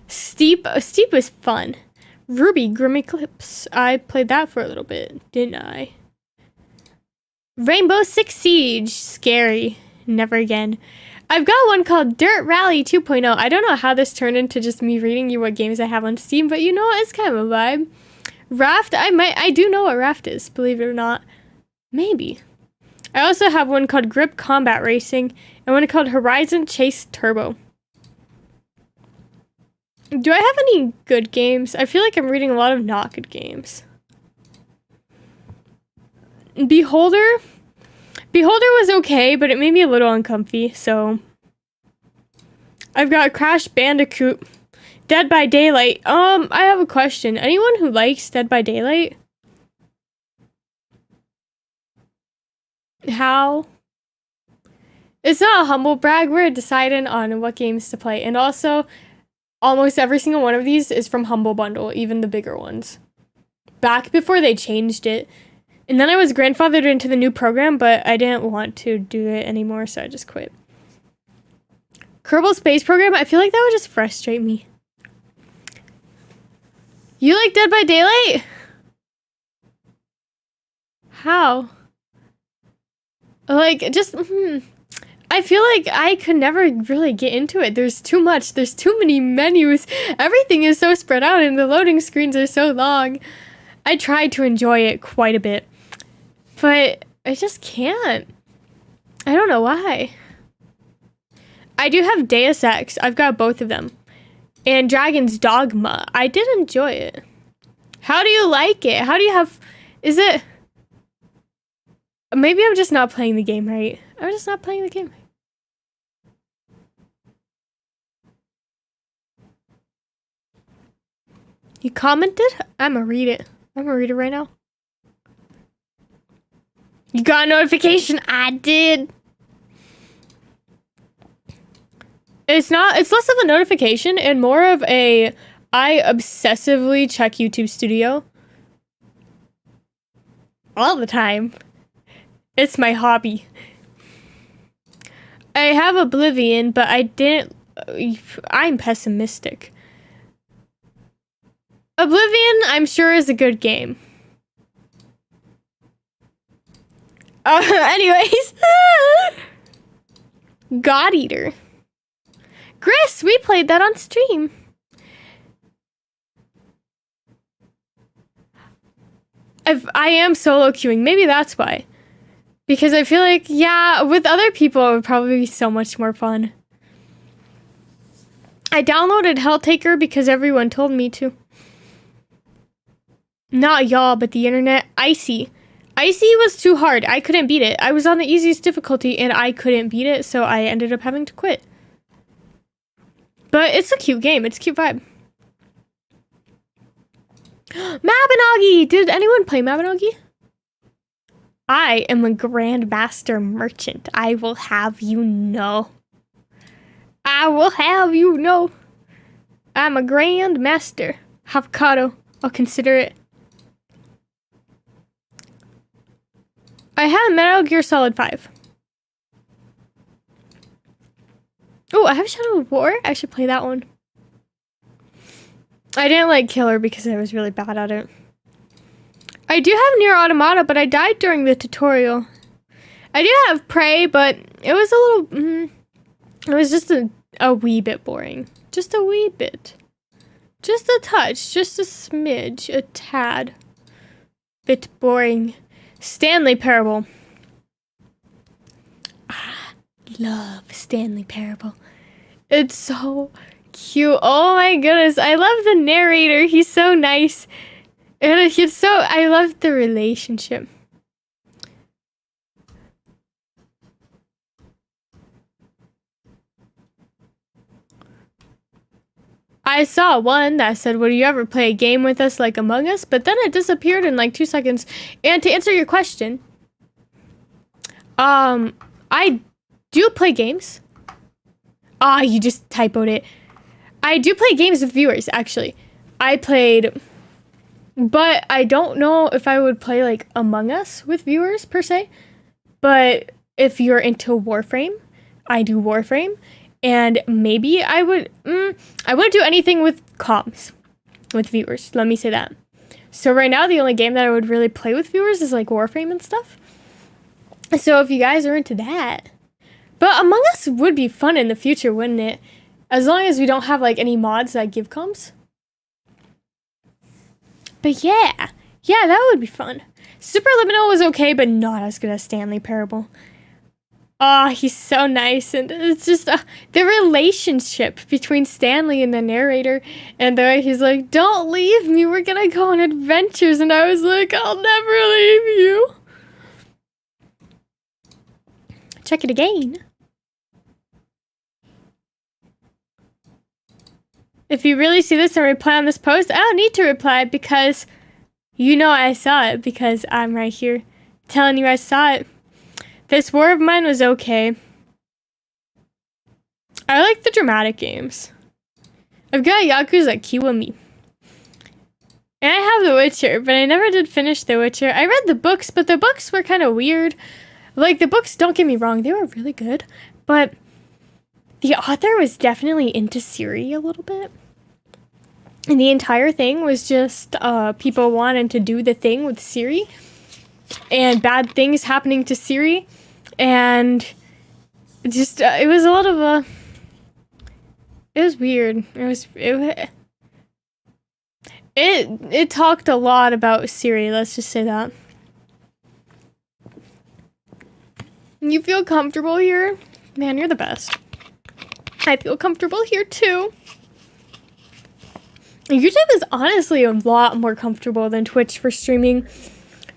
Steep was fun. Ruby, Grim Eclipse. I played that for a little bit, didn't I? Rainbow Six Siege. Scary. Never again. I've got one called Dirt Rally 2.0. I don't know how this turned into just me reading you what games I have on Steam, but you know what? It's kind of a vibe. Raft, I do know what Raft is, believe it or not. Maybe. I also have one called Grip Combat Racing and one called Horizon Chase Turbo. Do I have any good games? I feel like I'm reading a lot of not good games. Beholder was okay, but it made me a little uncomfy, so. I've got Crash Bandicoot. Dead by Daylight. I have a question. Anyone who likes Dead by Daylight? How? It's not a humble brag. We're deciding on what games to play. And also, almost every single one of these is from Humble Bundle, even the bigger ones. Back before they changed it. And then I was grandfathered into the new program, but I didn't want to do it anymore, so I just quit. Kerbal Space Program, I feel like that would just frustrate me. You like Dead by Daylight? How? Like, just, I feel like I could never really get into it. There's too much. There's too many menus. Everything is so spread out and the loading screens are so long. I tried to enjoy it quite a bit, but I just can't. I don't know why. I do have Deus Ex. I've got both of them. And Dragon's Dogma. I did enjoy it. How do you like it? How do you have... Is it... Maybe I'm just not playing the game right. I'm just not playing the game right. You commented? I'm gonna read it. I'm gonna read it right now. You got a notification? I did. It's less of a notification and more of a, I obsessively check YouTube Studio. All the time. It's my hobby. I have Oblivion, but I'm pessimistic. Oblivion, I'm sure, is a good game. Anyways. God Eater. Gris, we played that on stream. I am solo queuing. Maybe that's why. Because I feel like, yeah, with other people, it would probably be so much more fun. I downloaded Helltaker because everyone told me to. Not y'all, but the internet. Icy. Icy was too hard. I couldn't beat it. I was on the easiest difficulty and I couldn't beat it, so I ended up having to quit. But it's a cute game. It's a cute vibe. Mabinogi! Did anyone play Mabinogi? I am a Grandmaster Merchant. I will have you know. I will have you know. I'm a Grandmaster. Avocado. I'll consider it. I have Metal Gear Solid 5. Oh, I have Shadow of War. I should play that one. I didn't like Killer because I was really bad at it. I do have Nier Automata, but I died during the tutorial. I do have Prey, but it was a little... it was just a wee bit boring. Just a wee bit. Just a touch. Just a smidge. A tad. Bit boring. Stanley Parable. Love Stanley Parable. It's so cute. Oh my goodness. I love the narrator. He's so nice. And I love the relationship. I saw one that said, would you ever play a game with us like Among Us? But then it disappeared in like 2 seconds. And to answer your question, I do play games. You just typoed it. I do play games with viewers, actually. I played But I don't know if I would play like Among Us with viewers per se. But if you're into Warframe, I do Warframe. And maybe I wouldn't do anything with comms with viewers. Let me say that. So right now, the only game that I would really play with viewers is like Warframe and stuff. So if you guys are into that. But Among Us would be fun in the future, wouldn't it? As long as we don't have like any mods that give comms. But yeah, that would be fun. Superliminal was okay, but not as good as Stanley Parable. Oh, he's so nice, and it's just the relationship between Stanley and the narrator, and the way he's like, "Don't leave me, we're gonna go on adventures," and I was like, "I'll never leave you." Check it again. If you really see this and reply on this post, I don't need to reply because you know I saw it because I'm right here telling you I saw it. This war of mine was okay. I like the dramatic games. I've got Yakuza Kiwami. And I have The Witcher, but I never did finish The Witcher. I read the books, but the books were kind of weird. Like, the books, don't get me wrong, they were really good. But the author was definitely into Ciri a little bit. And the entire thing was just people wanting to do the thing with Ciri. And bad things happening to Ciri. And just, it was a lot of it was weird. It talked a lot about Ciri, let's just say that. You feel comfortable here? Man, you're the best. I feel comfortable here too. YouTube is honestly a lot more comfortable than Twitch for streaming.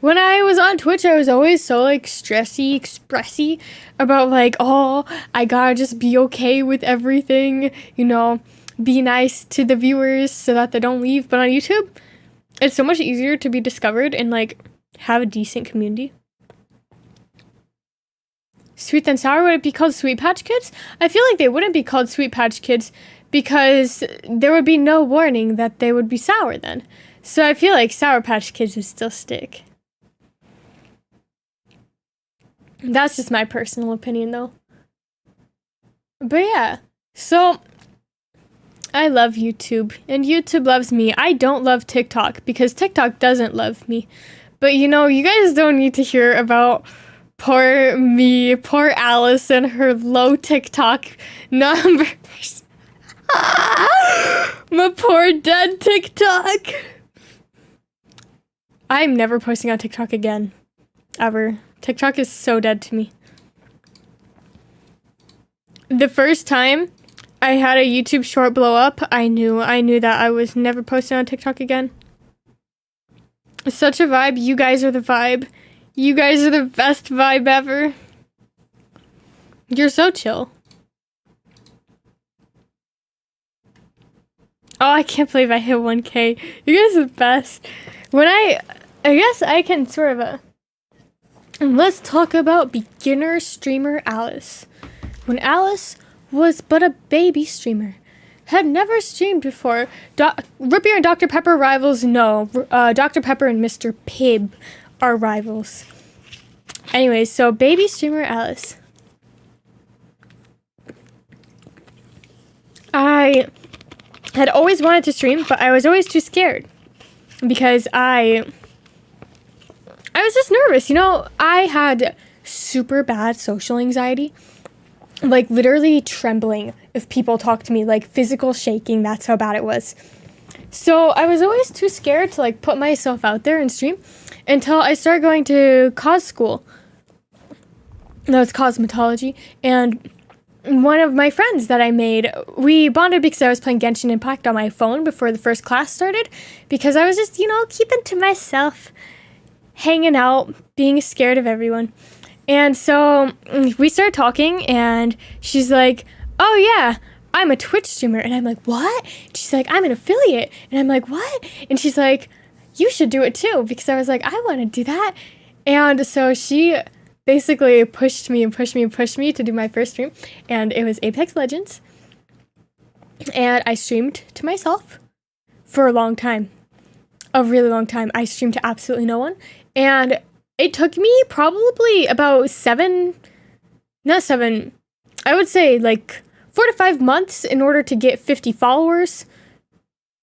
When I was on Twitch, I was always so like stressy, expressy about like, oh, I gotta just be okay with everything, you know, be nice to the viewers so that they don't leave. But on YouTube, it's so much easier to be discovered and like have a decent community. Sweet and sour, would it be called Sweet Patch Kids? I feel like they wouldn't be called Sweet Patch Kids because there would be no warning that they would be sour then. So I feel like Sour Patch Kids would still stick. That's just my personal opinion though. But yeah, so I love YouTube and YouTube loves me. I don't love TikTok because TikTok doesn't love me. But you know, you guys don't need to hear about poor me, poor Alice and her low TikTok numbers. My poor dead TikTok. I'm never posting on TikTok again. Ever. TikTok is so dead to me. The first time I had a YouTube short blow up, I knew that I was never posting on TikTok again. Such a vibe. You guys are the vibe. You guys are the best vibe ever. You're so chill. Oh, I can't believe I hit 1K. You guys are the best. When I guess I can sort of let's talk about beginner streamer Alice. When Alice was but a baby streamer, had never streamed before. Root Beer and Dr. Pepper rivals? No. Dr. Pepper and Mr. Pibb are rivals. Anyways, so baby streamer Alice. I had always wanted to stream, but I was always too scared because I was just nervous. You know, I had super bad social anxiety, like literally trembling if people talked to me, like physical shaking. That's how bad it was. So I was always too scared to like put myself out there and stream until I started going to cos school. No, it's cosmetology. And one of my friends that I made, we bonded because I was playing Genshin Impact on my phone before the first class started because I was just, you know, keeping to myself, hanging out, being scared of everyone. And so we started talking and she's like, oh yeah, I'm a Twitch streamer. And I'm like, what? She's like, I'm an affiliate. And I'm like, what? And she's like, you should do it too. Because I was like, I want to do that. And so she basically pushed me to do my first stream. And it was Apex Legends. And I streamed to myself for a long time. a really long time. I streamed to absolutely no one. And it took me probably about I would say like 4 to 5 months in order to get 50 followers.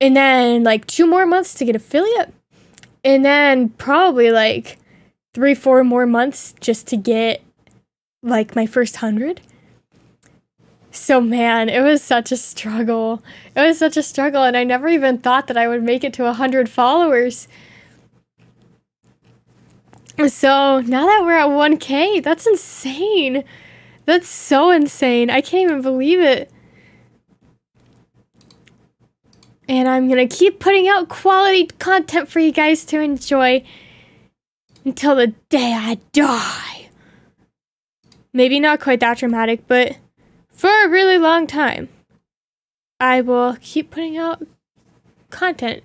And then like 2 more months to get affiliate. And then probably like 3-4 more months just to get like my first 100. So man, it was such a struggle. And I never even thought that I would make it to 100 followers. So now that we're at 1K, that's insane. That's so insane. I can't even believe it. And I'm gonna keep putting out quality content for you guys to enjoy until the day I die. Maybe not quite that dramatic, but for a really long time, I will keep putting out content.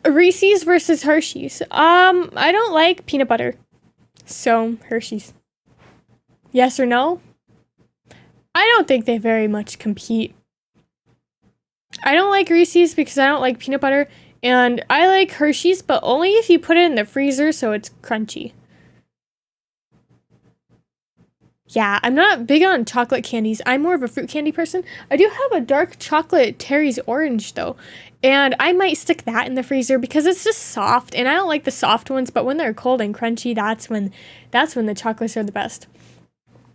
Reese's versus Hershey's. I don't like peanut butter, so Hershey's. Yes or no? I don't think they very much compete. I don't like Reese's because I don't like peanut butter, and I like Hershey's, but only if you put it in the freezer so it's crunchy. Yeah, I'm not big on chocolate candies. I'm more of a fruit candy person. I do have a dark chocolate Terry's orange though, and I might stick that in the freezer because it's just soft, and I don't like the soft ones, but when they're cold and crunchy, that's when the chocolates are the best.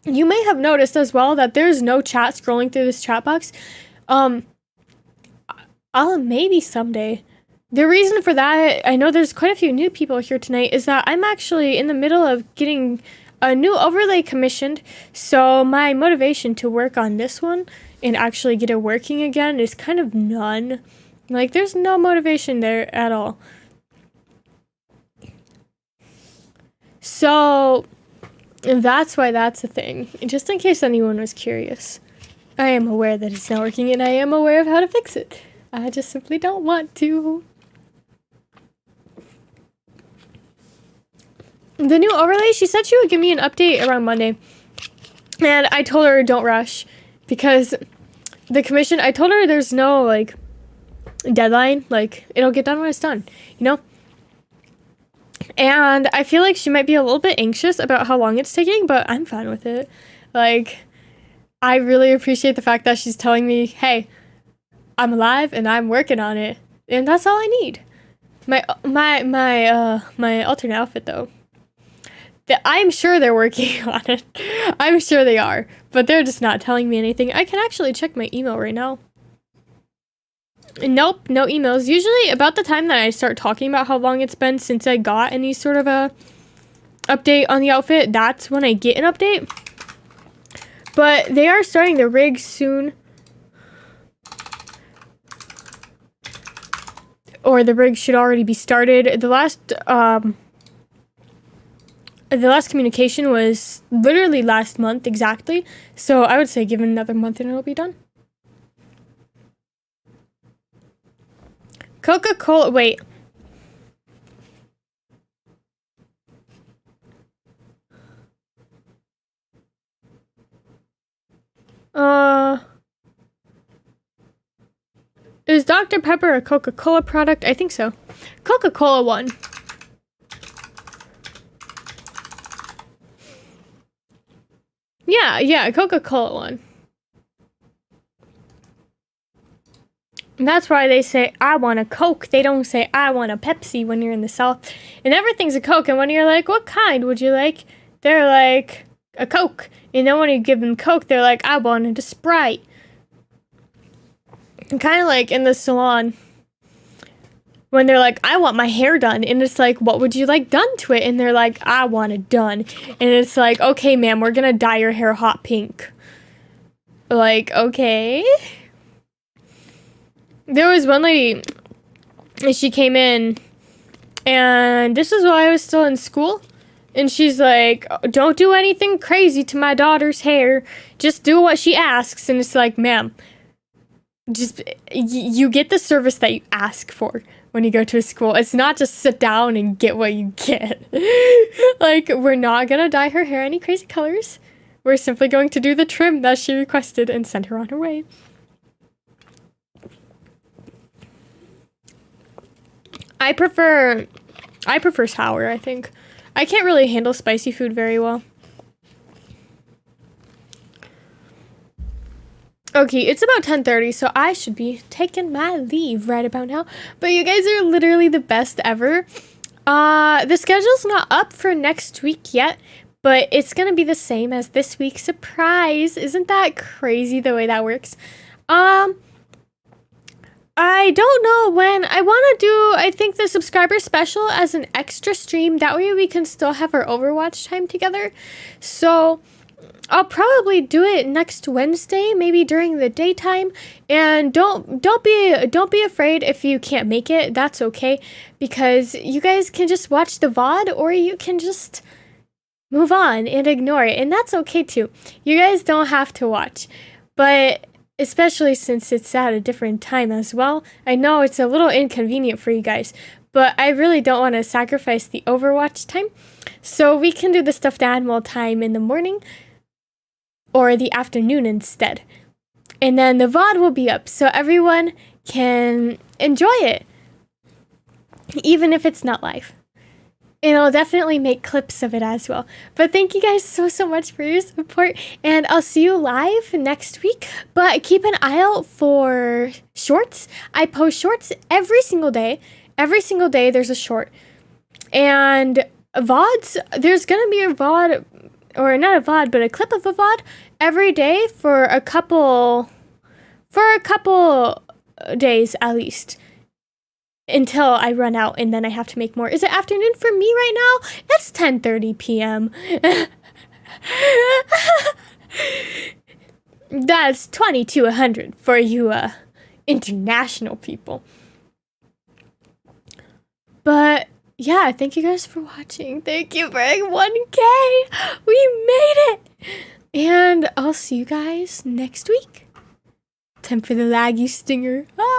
You may have noticed as well that there's no chat scrolling through this chat box. I'll maybe someday. The reason for that, I know there's quite a few new people here tonight, is that I'm actually in the middle of getting a new overlay commissioned, so my motivation to work on this one and actually get it working again is kind of none. Like, there's no motivation there at all. So, that's why that's a thing. Just in case anyone was curious. I am aware that it's not working, and I am aware of how to fix it. I just simply don't want to. The new overlay, she said she would give me an update around Monday. And I told her don't rush. Because the commission, I told her there's no, like, deadline. Like, it'll get done when it's done, you know? And I feel like she might be a little bit anxious about how long it's taking, but I'm fine with it. Like, I really appreciate the fact that she's telling me, hey, I'm alive and I'm working on it. And that's all I need. My alternate outfit, though. I'm sure they're working on it. I'm sure they are. But they're just not telling me anything. I can actually check my email right now. Nope, no emails. Usually about the time that I start talking about how long it's been since I got any sort of a update on the outfit, that's when I get an update. But they are starting the rig soon. Or the rig should already be started. The last communication was literally last month exactly. So I would say give it another month and it'll be done. Coca-Cola, wait. Is Dr. Pepper a Coca-Cola product? I think so. Coca-Cola one. Yeah, Coca-Cola one. And that's why they say, I want a Coke. They don't say, I want a Pepsi when you're in the South. And everything's a Coke. And when you're like, what kind would you like? They're like, a Coke. And then when you give them Coke, they're like, I wanted a Sprite. And kind of like in the salon. When they're like, I want my hair done. And it's like, what would you like done to it? And they're like, I want it done. And it's like, okay, ma'am, we're going to dye your hair hot pink. Like, okay. There was one lady, and she came in, and this is while I was still in school. And she's like, don't do anything crazy to my daughter's hair. Just do what she asks. And it's like, ma'am, just, you get the service that you ask for when you go to a school. It's not just sit down and get what you get. Like, we're not going to dye her hair any crazy colors. We're simply going to do the trim that she requested and send her on her way. I prefer sour, I think. I can't really handle spicy food very well. Okay, it's about 10:30, so I should be taking my leave right about now. But you guys are literally the best ever. The schedule's not up for next week yet, but it's gonna be the same as this week. Surprise! Isn't that crazy the way that works? I don't know when. I want to do, I think, the subscriber special as an extra stream. That way we can still have our Overwatch time together. So I'll probably do it next Wednesday, maybe during the daytime. And don't be afraid if you can't make it. That's okay, because you guys can just watch the VOD, or you can just move on and ignore it, and that's okay too. You guys don't have to watch, but especially since it's at a different time as well. I know it's a little inconvenient for you guys, but I really don't want to sacrifice the Overwatch time. So we can do the stuffed animal time in the morning or the afternoon instead. And then the VOD will be up so everyone can enjoy it, even if it's not live. And I'll definitely make clips of it as well. But thank you guys so much for your support. And I'll see you live next week. But keep an eye out for shorts. I post shorts every single day. Every single day there's a short. And VODs, there's going to be a VOD, or not a VOD, but a clip of a VOD every day for a couple days at least, until I run out, and then I have to make more. Is it afternoon for me right now? It's 10:30 p.m. That's 2200 for you international people. But yeah, thank you guys for watching. Thank you for 1K. We made it. And I'll see you guys next week. Time for the laggy stinger. Ah!